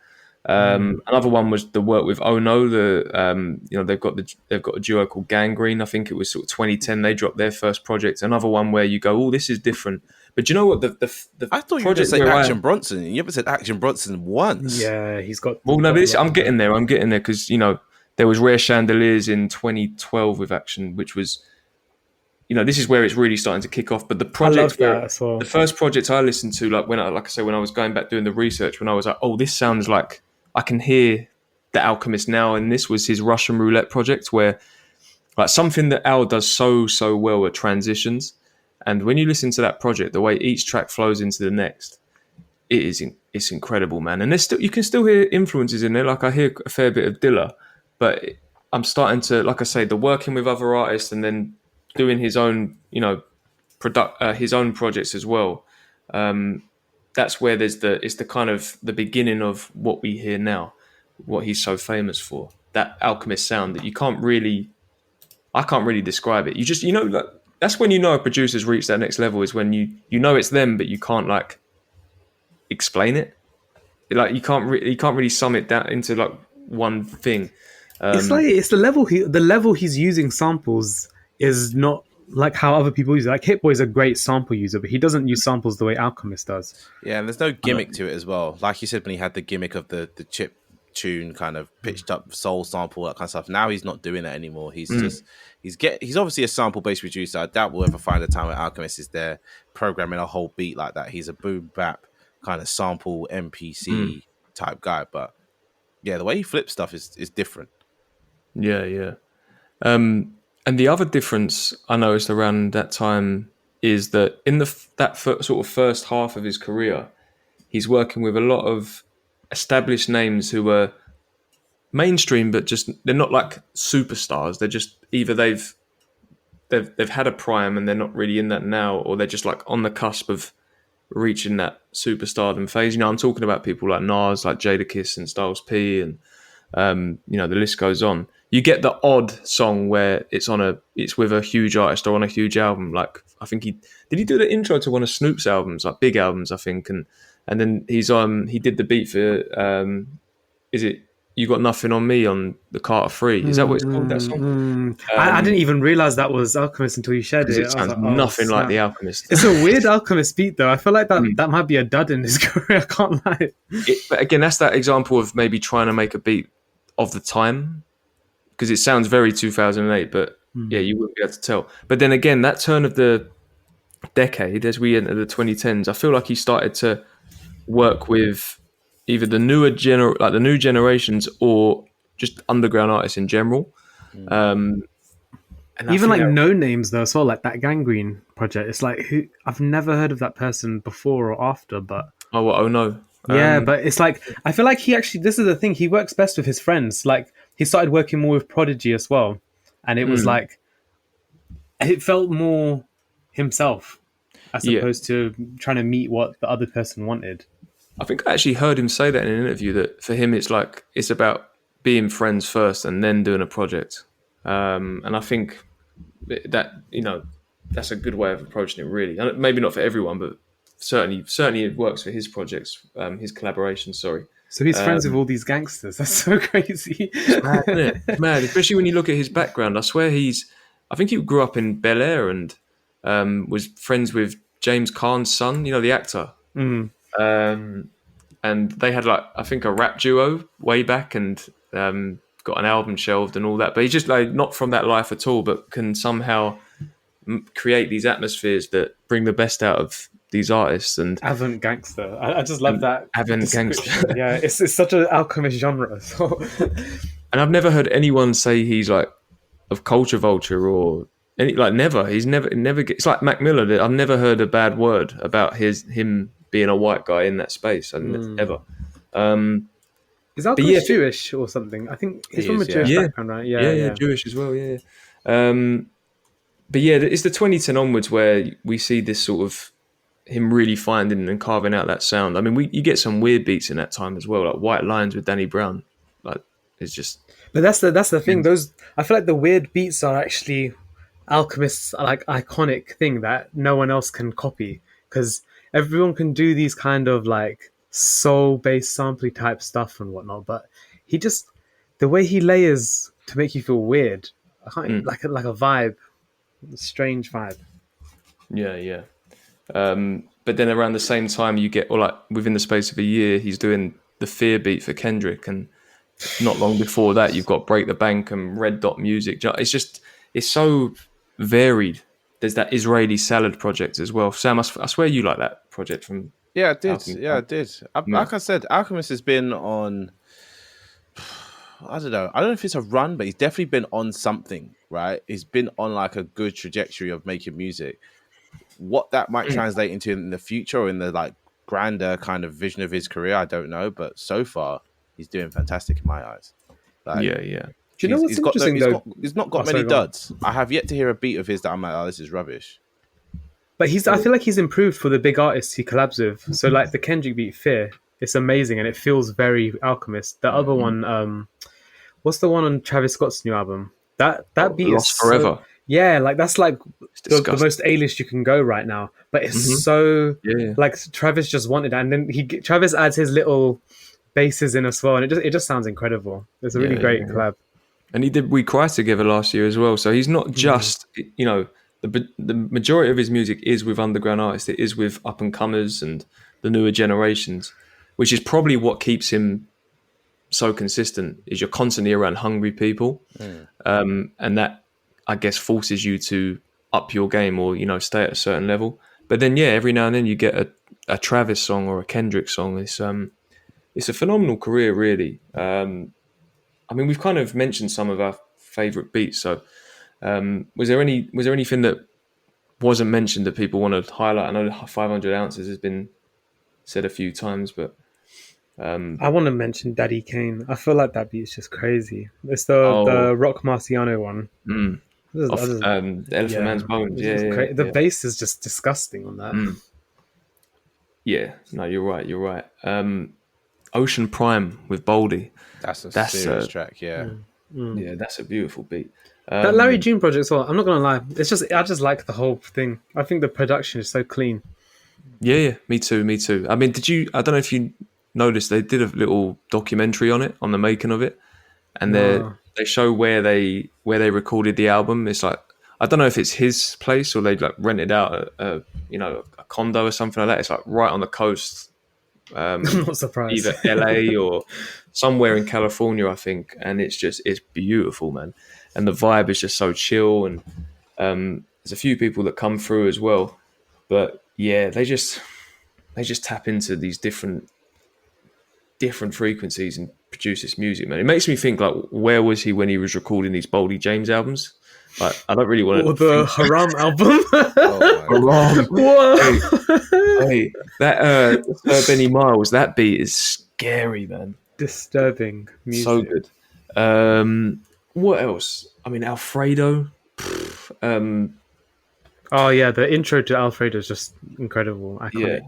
Another one was the work with Oh No. They've got a duo called Gangrene. I think it was sort of 2010. They dropped their first project. Another one where you go, oh, this is different. But do you know what? I thought you were going to say Action Bronson. You haven't said Action Bronson once. Yeah, he's got. Well, no, but I'm getting there because there was Rare Chandeliers in 2012 with Action, which was. This is where it's really starting to kick off. But the project, the first project I listened to, when I was going back doing the research, when I was like, oh, this sounds like I can hear the Alchemist now, and this was his Russian Roulette project, where like something that Al does so well are transitions. And when you listen to that project, the way each track flows into the next, it's incredible, man. And you can still hear influences in there. Like I hear a fair bit of Dilla, but I'm starting to, like I say, the working with other artists and then doing his own, his own projects as well. That's where it's the kind of the beginning of what we hear now, what he's so famous for. That Alchemist sound that I can't really describe it. You just, that's when a producer's reached that next level, is when you it's them, but you can't like explain it. Like you can't really sum it down into like one thing. It's the level he's using samples is not like how other people use it. Like Hit Boy's a great sample user, but he doesn't use samples the way Alchemist does. Yeah, and there's no gimmick to it as well. Like you said, when he had the gimmick of the chip tune kind of pitched up soul sample, that kind of stuff. Now he's not doing that anymore. He's obviously a sample based producer. I doubt we'll ever find a time where Alchemist is there programming a whole beat like that. He's a boom bap kind of sample MPC type guy. But yeah, the way he flips stuff is different. Yeah. And the other difference I noticed around that time is that in that sort of first half of his career, he's working with a lot of established names who were mainstream, but just they're not like superstars. They're just either they've had a prime and they're not really in that now, or they're just like on the cusp of reaching that superstardom phase. I'm talking about people like Nas, like Jadakiss and Styles P, and the list goes on. You get the odd song where it's with a huge artist or on a huge album. Like I think he do the intro to one of Snoop's albums, like big albums, I think, and then he did the beat for is it You Got Nothing on Me on the Carter 3? Is that what it's called, that song? I didn't even realize that was Alchemist until you shared it. It sounds nothing like the Alchemist. It's a weird Alchemist beat though. I feel like that might be a dud in his career. I can't lie. But again, that's that example of maybe trying to make a beat of the time, because it sounds very 2008, but yeah, you wouldn't be able to tell. But then again, that turn of the decade, as we enter the 2010s, I feel like he started to work with either the new generations or just underground artists in general. And even like no names though as well, like that Gangrene project. It's like I've never heard of that person before or after, but oh no. Yeah, but it's like I feel like this is the thing, he works best with his friends. Like he started working more with Prodigy as well, and it was like it felt more himself as opposed to trying to meet what the other person wanted. I think I actually heard him say that in an interview, that for him it's about being friends first and then doing a project. And I think that that's a good way of approaching it, really. And maybe not for everyone, but certainly it works for his projects, his collaboration. Sorry. So he's friends with all these gangsters. That's so crazy. It's mad, isn't it? It's mad, especially when you look at his background. I swear I think he grew up in Bel Air and was friends with James Caan's son, the actor. And they had I think a rap duo way back, and got an album shelved and all that. But he's just not from that life at all, but can somehow create these atmospheres that bring the best out of these artists and Avant gangster. I just love that avant description. gangster. Yeah, it's such an Alchemist genre. So. And I've never heard anyone say he's like of culture vulture or any like never. He's never it's like Mac Miller. I've never heard a bad word about him being a white guy in that space ever. Is Alchemist Jewish or something? I think he's from a Jewish background, right? Yeah, Jewish as well. Yeah. But yeah, it's the 2010 onwards where we see this sort of him really finding and carving out that sound. I mean, you get some weird beats in that time as well, like White Lines with Danny Brown. Like it's just. But that's the thing. Those I feel like the weird beats are actually Alchemist's like iconic thing that no one else can copy because everyone can do these kind of like soul-based sampling type stuff and whatnot. But the way he layers to make you feel weird, like a vibe, a strange vibe. Yeah. But then around the same time, you get, or like within the space of a year, he's doing the Fear beat for Kendrick, and not long before that, you've got Break the Bank and Red Dot Music. It's so varied. There's that Israeli Salad project as well. Sam, I swear you like that project from. Yeah, I did. Alchemist. Yeah, I did. Like I said, Alchemist has been on. I don't know if it's a run, but he's definitely been on something, right? He's been on like a good trajectory of making music. What that might translate into in the future or in the like grander kind of vision of his career, I don't know. But so far, he's doing fantastic in my eyes. Like, yeah. Do you know what's interesting though? He's not got many duds. I have yet to hear a beat of his that I'm like, oh, this is rubbish. But I feel like he's improved for the big artists he collabs with. So like the Kendrick beat Fear, it's amazing and it feels very Alchemist. The other one, what's the one on Travis Scott's new album? That beat Lost is Forever. Yeah, like that's like the most A-list you can go right now. But it's so like Travis just wanted that, and then Travis adds his little basses in as well, and it just sounds incredible. It's a really great collab. And he did We Cry Together last year as well. So he's not just the majority of his music is with underground artists. It is with up and comers and the newer generations, which is probably what keeps him so consistent. Is you're constantly around hungry people, and that I guess forces you to up your game or stay at a certain level. But then every now and then you get a Travis song or a Kendrick song. It's a phenomenal career, really. I mean, we've kind of mentioned some of our favorite beats. So, was there anything that wasn't mentioned that people want to highlight? I know 500 Ounces has been said a few times, but I want to mention Daddy Kane. I feel like that beat is just crazy. It's the Rock Marciano one. The Elephant Man's Bones. The bass is just disgusting on that. Yeah, no, you're right. Ocean Prime with Boldy. That's a serious track, yeah. Yeah, that's a beautiful beat. That Larry June project as well. I'm not gonna lie. I just like the whole thing. I think the production is so clean. Yeah, me too. I mean, I don't know if you noticed, they did a little documentary on it, on the making of it, and they show where they recorded the album. It's like, I don't know if it's his place or they like rented out a condo or something like that. It's like right on the coast. I'm not surprised. Either LA or somewhere in California, I think, and it's beautiful, man. And the vibe is just so chill, and there's a few people that come through as well. But yeah, they just tap into these different frequencies and produce this music, man. It makes me think, like, where was he when he was recording these Boldy James albums? Like, I don't really want to. Or the Haram album. Haram. Whoa. Hey, that Benny Miles, that beat is scary, man. Disturbing music. So good. What else? I mean, Alfredo. Oh yeah, the intro to Alfredo is just incredible, iconic.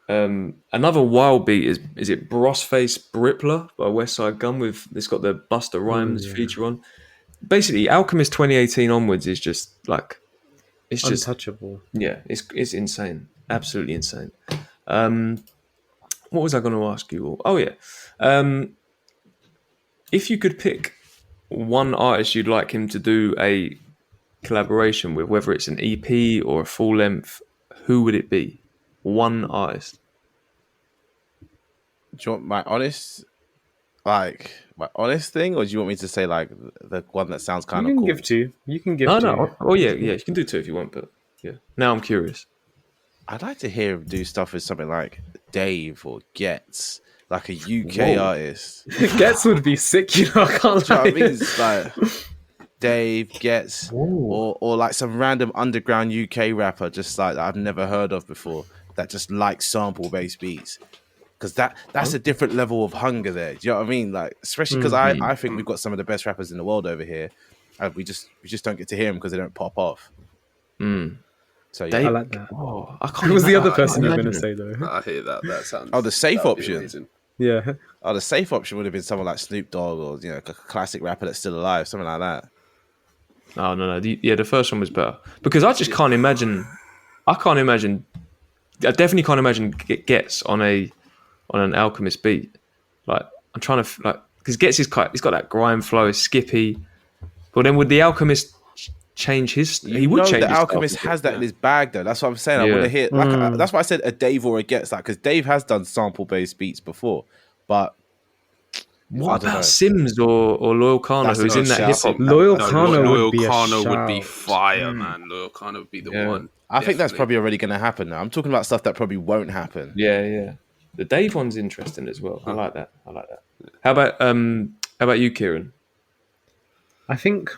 Yeah. Another wild beat is it Brosface Brippler by Westside Gun it's got the Busta Rhymes feature on. Basically, Alchemist 2018 onwards is just like, it's just untouchable. Yeah, it's insane, absolutely insane. What was I going to ask you all? Oh yeah, if you could pick one artist you'd like him to do a collaboration with, whether it's an EP or a full length, who would it be? One artist. Do you want my honest thing, or do you want me to say like the one that sounds kind of cool? You can give two. No. Oh yeah, you can do two if you want, but yeah. Now I'm curious. I'd like to hear him do stuff with something like Dave or Gets, like a UK artist. Gets would be sick, you know. I can't Do you know lie. what I mean? It's like Dave Gets, or like some random underground UK rapper, just like that I've never heard of before, that just likes sample based beats. Because that's a different level of hunger there. Do you know what I mean? Like, especially because I think we've got some of the best rappers in the world over here, and we just don't get to hear them because they don't pop off. So yeah. I like that. Oh, I can't Who was the other imagine- person you were going to imagine say though? I hear that. That sounds. Oh, the safe that'd be option. amazing. Yeah. Oh, the safe option would have been someone like Snoop Dogg, or a classic rapper that's still alive, something like that. Oh no. The first one was better because I just can't imagine. I definitely can't imagine Gets on an Alchemist beat. Like I'm trying to because Gets he's got that grime flow, it's skippy. But then would the Alchemist change his? He would change. The his Alchemist style. has that in his bag, though. That's what I'm saying. I Yeah. want to hear. That's why I said a Dave or a Gets, like because Dave has done sample based beats before, but What I don't know. about Sims or Loyal Kana, That's who's a in that shout. hip hop? Loyal No, Kana Loyal would be a Kana would be shout. fire, man. Loyal Kana would be the Yeah. one. I think that's Definitely. probably already going to happen now. I'm talking about stuff that probably won't happen. Yeah. The Dave one's interesting as well. I like that. How about you, Kieran? I think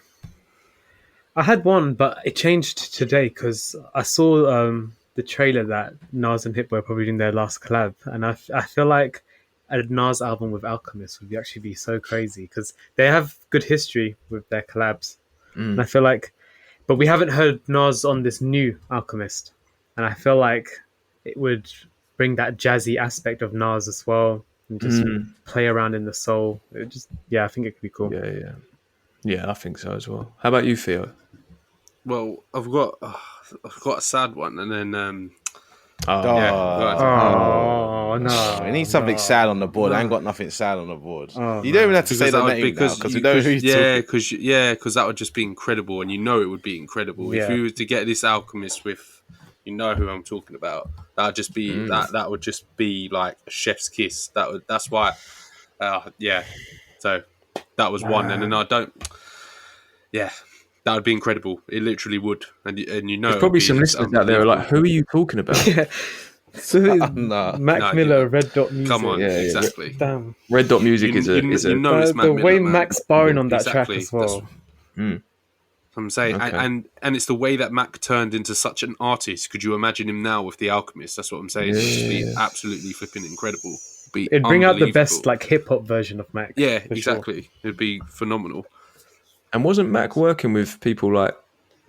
I had one, but it changed today because I saw the trailer that Nas and Hit-Boy are probably doing their last collab, and I feel like a Nas album with Alchemist would actually be so crazy because they have good history with their collabs, and I feel like, but we haven't heard Nas on this new Alchemist, and I feel like it would bring that jazzy aspect of Nas as well, and just play around in the soul. I think it could be cool. Yeah, I think so as well. How about you, Theo? Well, I've got a sad one, and then Oh, yeah, go ahead. Oh no! We need something sad on the board. I ain't got nothing sad on the board. Oh, you don't even have to say the that would- name now because we know who he's talking. because that would just be incredible, and you know it would be incredible if Yeah. you were to get this Alchemist with, you know who I'm talking about. That'd just be that would just be like a chef's kiss. That's why, yeah. So that was one, and then I don't. Yeah, that would be incredible. It literally would, and you know, There's probably some listeners out there who are like, who are you talking about? So No. Mac No, Miller, yeah. Red Dot Music. Come on, Yeah, exactly. Damn. Red Dot Music You- is a you know it's Mac The Miller, way man. Mac's barring on that Exactly. track as well. I'm saying, Okay. and it's the way that Mac turned into such an artist. Could you imagine him now with the Alchemist? That's what I'm saying. It'd just be absolutely flipping incredible. Be It'd bring out the best unbelievable. like hip hop version of Mac. Yeah, for sure. exactly. It'd be phenomenal. And wasn't Mac working with people like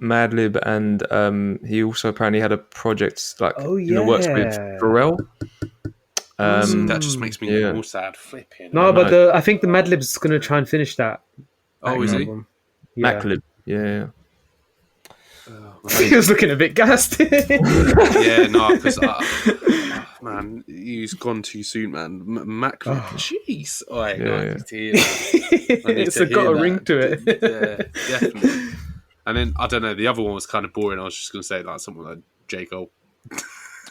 Madlib, and he also apparently had a project like works with yeah. Pharrell. That just makes me yeah. more sad. Flipping. No, but I think the Madlib's gonna try and finish that. Oh, is he? album. Yeah. Maclib. Yeah. He was looking a bit gassed. Yeah, no, because man, he's gone too soon, man. Mac, jeez, oh, I need to hear that. I need It's to got hear a ring that. to it. Yeah, definitely. And then I don't know. The other one was kind of boring. I was just going to say like someone like J Cole.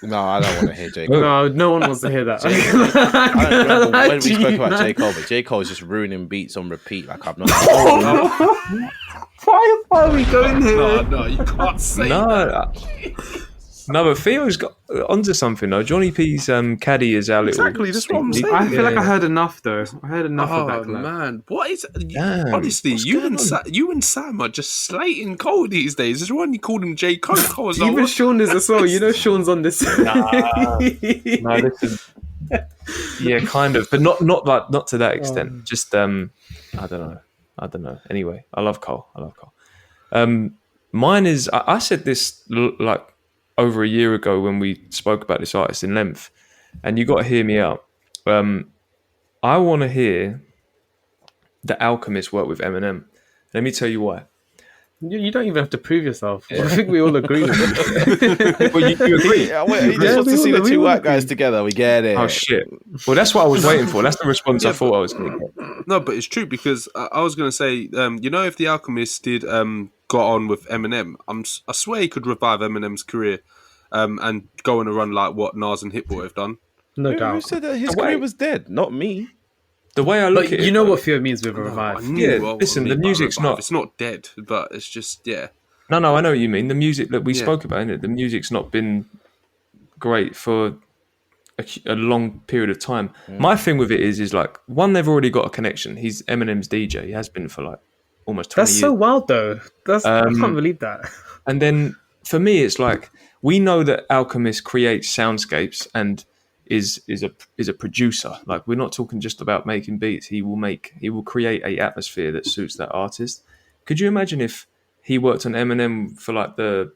No, I don't want to hear J. Cole. No one wants to hear that. I don't remember when we Gee, spoke about man. J. But J. Cole is just ruining beats on repeat. Like I'm not. Why are we going here? No, you can't say that. No, but Theo's got onto something though. Johnny P's caddy is our little. Exactly, that's what I'm saying. I feel like I heard enough though. I heard enough of that. Oh collab. man, what is? Damn, Honestly, what's you going and on? you and Sam are just slating Cole these days. Is when you called him J Cole. I was like, Even what? Sean is as well. You know Sean's on this. No, this is yeah, kind of, but not to that extent. Just I don't know. Anyway, I love Cole. Mine is I said this like over a year ago when we spoke about this artist in length, and you got to hear me out. I want to hear the Alchemist work with Eminem. Let me tell you why. You don't even have to prove yourself. I think we all agree with it. Well, you agree? Yeah, wait, he just Yeah, wants to we see all- the we two all white agree. guys together. We get it. Oh shit! Well, that's what I was waiting for. That's the response I thought I was going to get. No, but it's true because I was going to say, you know, if the Alchemist did got on with Eminem, I swear he could revive Eminem's career and go on a run like what Nas and Hit-Boy have done. No Who doubt. said that his Wait. career was dead? Not me. The way I look But at it, you know though- what fear means with a I revive. knew Yeah, what I listen, mean the by music's revive. not- It's not dead, but it's just No, I know what you mean. The music that we Yeah. spoke about, innit? The music's not been great for a long period of time. My thing with it is like, one, they've already got a connection. He's Eminem's DJ. He has been for like almost 20 That's years. so wild, though. I can't believe that. And then for me, it's like, we know that Alchemist creates soundscapes and is a producer. Like, we're not talking just about making beats. He will create a atmosphere that suits that artist. Could you imagine if he worked on Eminem for like the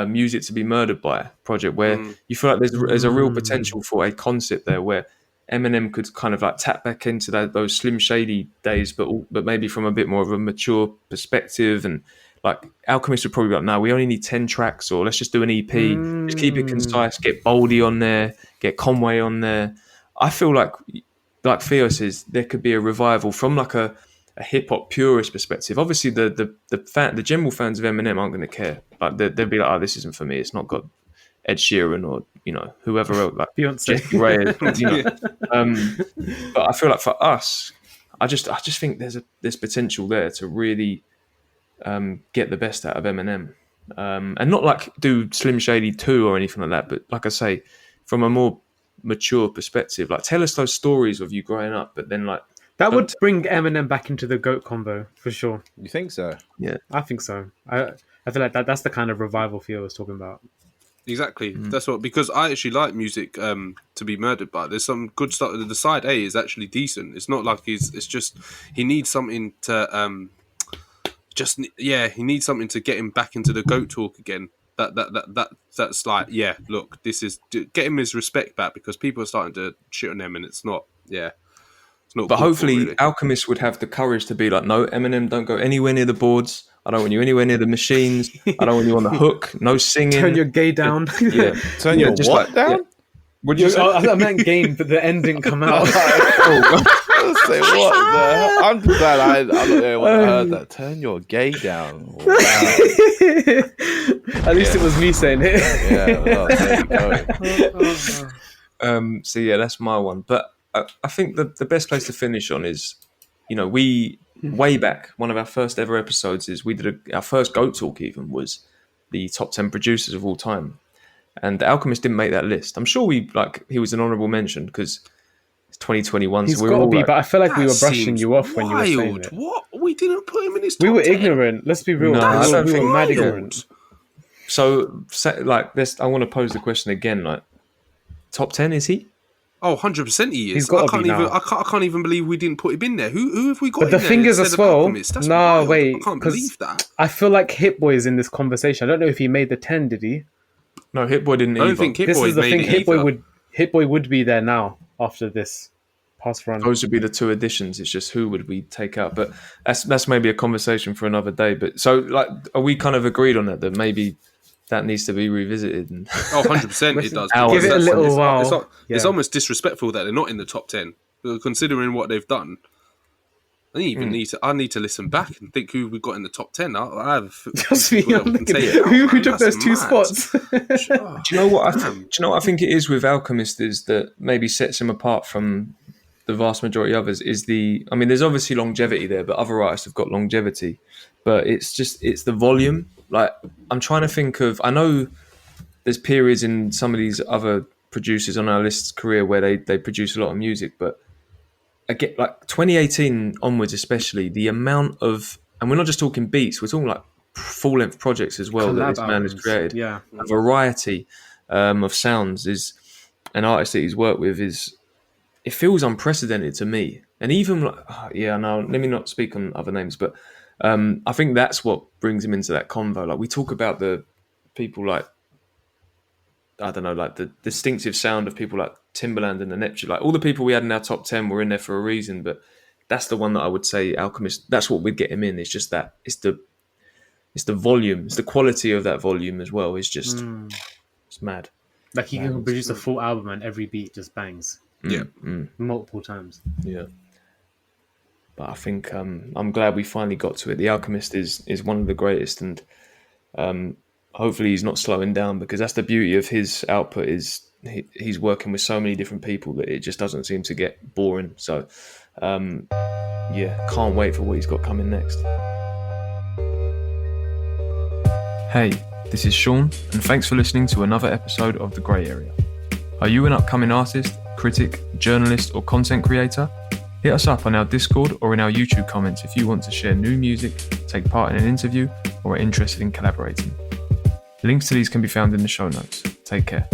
Music to Be Murdered By project, where you feel like there's a real potential for a concept there where Eminem could kind of like tap back into those Slim Shady days, but maybe from a bit more of a mature perspective. And like, Alchemist would probably be like, no, we only need 10 tracks, or let's just do an EP, just keep it concise, get Boldy on there, get Conway on there. I feel like Theo says, there could be a revival from like a hip hop purist perspective. Obviously, the general fans of Eminem aren't going to care. Like, they'll be like, oh, this isn't for me. It's not got Ed Sheeran or whoever else, like Beyonce. Jessie Ray. But I feel like for us, I just think there's potential there to really get the best out of Eminem, and not like do Slim Shady 2 or anything like that. But like I say, from a more mature perspective, like, tell us those stories of you growing up, but then like. That would bring Eminem back into the GOAT combo for sure. You think so? Yeah, I think so. I feel like that's the kind of revival Theo was talking about. Exactly. That's what, because I actually like Music to Be Murdered By. There's some good stuff. The side A is actually decent. It's not like it's just he needs something to he needs something to get him back into the GOAT talk again. That's like, yeah, look, this is get him his respect back, because people are starting to shit on him, and it's not. But hopefully, really. Alchemist would have the courage to be like, no, Eminem, don't go anywhere near the boards. I don't want you anywhere near the machines. I don't want you on the hook. No singing. Turn your gay down. Yeah. Turn your just what like, down? Yeah. Would you say? I meant game, but the end didn't come out. Say what the hell? I'm glad I'm not the only one that heard that. Turn your gay down. Wow. At least it was me saying it. Yeah, well, there you go. So yeah, that's my one. But I think the best place to finish on is, we way back, one of our first ever episodes is we did our first GOAT talk even was the top 10 producers of all time, and the Alchemist didn't make that list. I'm sure he was an honourable mention because it's 2021. He's so got to be, like, but I feel like we were That brushing seems you off when you were saying wild. it. What? We didn't put him in his top We were 10. ignorant. Let's be real. No, I don't we think were mad wild. ignorant. So like this, I want to pose the question again. Like, top 10 is he? Oh, 100% he is. He's gotta I can't be even. now. I can't even believe we didn't put him in there. Who have we got? But in the there thing is instead as of well. Alchemist? That's No, wild. wait. I can't 'cause believe that. I feel like Hit Boy is in this conversation. I don't know if he made the 10. Did he? No, Hit Boy didn't I don't either. think Hit This Boy is the made thing. it Hit Boy would be there now after this past run. Those would be the two additions. It's just who would we take out, but that's maybe a conversation for another day. But so, like, are we kind of agreed on that maybe that needs to be revisited? And Oh, 100% it does. Hours. Give it a That's- little it's- while. It's Yeah. almost disrespectful that they're not in the top 10, considering what they've done. I need to listen back and think who we got in the top 10. I have Just me. people that I'm can looking take at it out, who man. took That's those two mad. spots. Oh, do you know what damn. I think it is with Alchemist is that maybe sets him apart from the vast majority of others is there's obviously longevity there, but other artists have got longevity, but it's the volume. Like, I'm trying to think of, I know there's periods in some of these other producers on our list's career where they produce a lot of music, but I get like 2018 onwards, especially the amount of, and we're not just talking beats, we're talking like full length projects as well that Collab this man has albums. created. Yeah. A variety of sounds is an artist that he's worked with it feels unprecedented to me. And even let me not speak on other names, but I think that's what brings him into that convo. Like, we talk about the people like, I don't know, like the distinctive sound of people like Timbaland and the Neptune. Like, all the people we had in our top 10 were in there for a reason, but that's the one that I would say Alchemist, that's what we'd get him in. It's just that it's the volume, it's the quality of that volume as well. It's just it's mad. Like, he can produce a full album and every beat just bangs Yeah. multiple times. Yeah. But I think I'm glad we finally got to it. The Alchemist is one of the greatest, and hopefully he's not slowing down, because that's the beauty of his output is he's working with so many different people that it just doesn't seem to get boring. So can't wait for what he's got coming next. Hey, This is Sean, and thanks for listening to another episode of The Grey Area. Are you an upcoming artist, critic, journalist, or content creator? Hit us up on our Discord or in our YouTube comments if you want to share new music, take part in an interview, or are interested in collaborating. Links to these can be found in the show notes. Take care.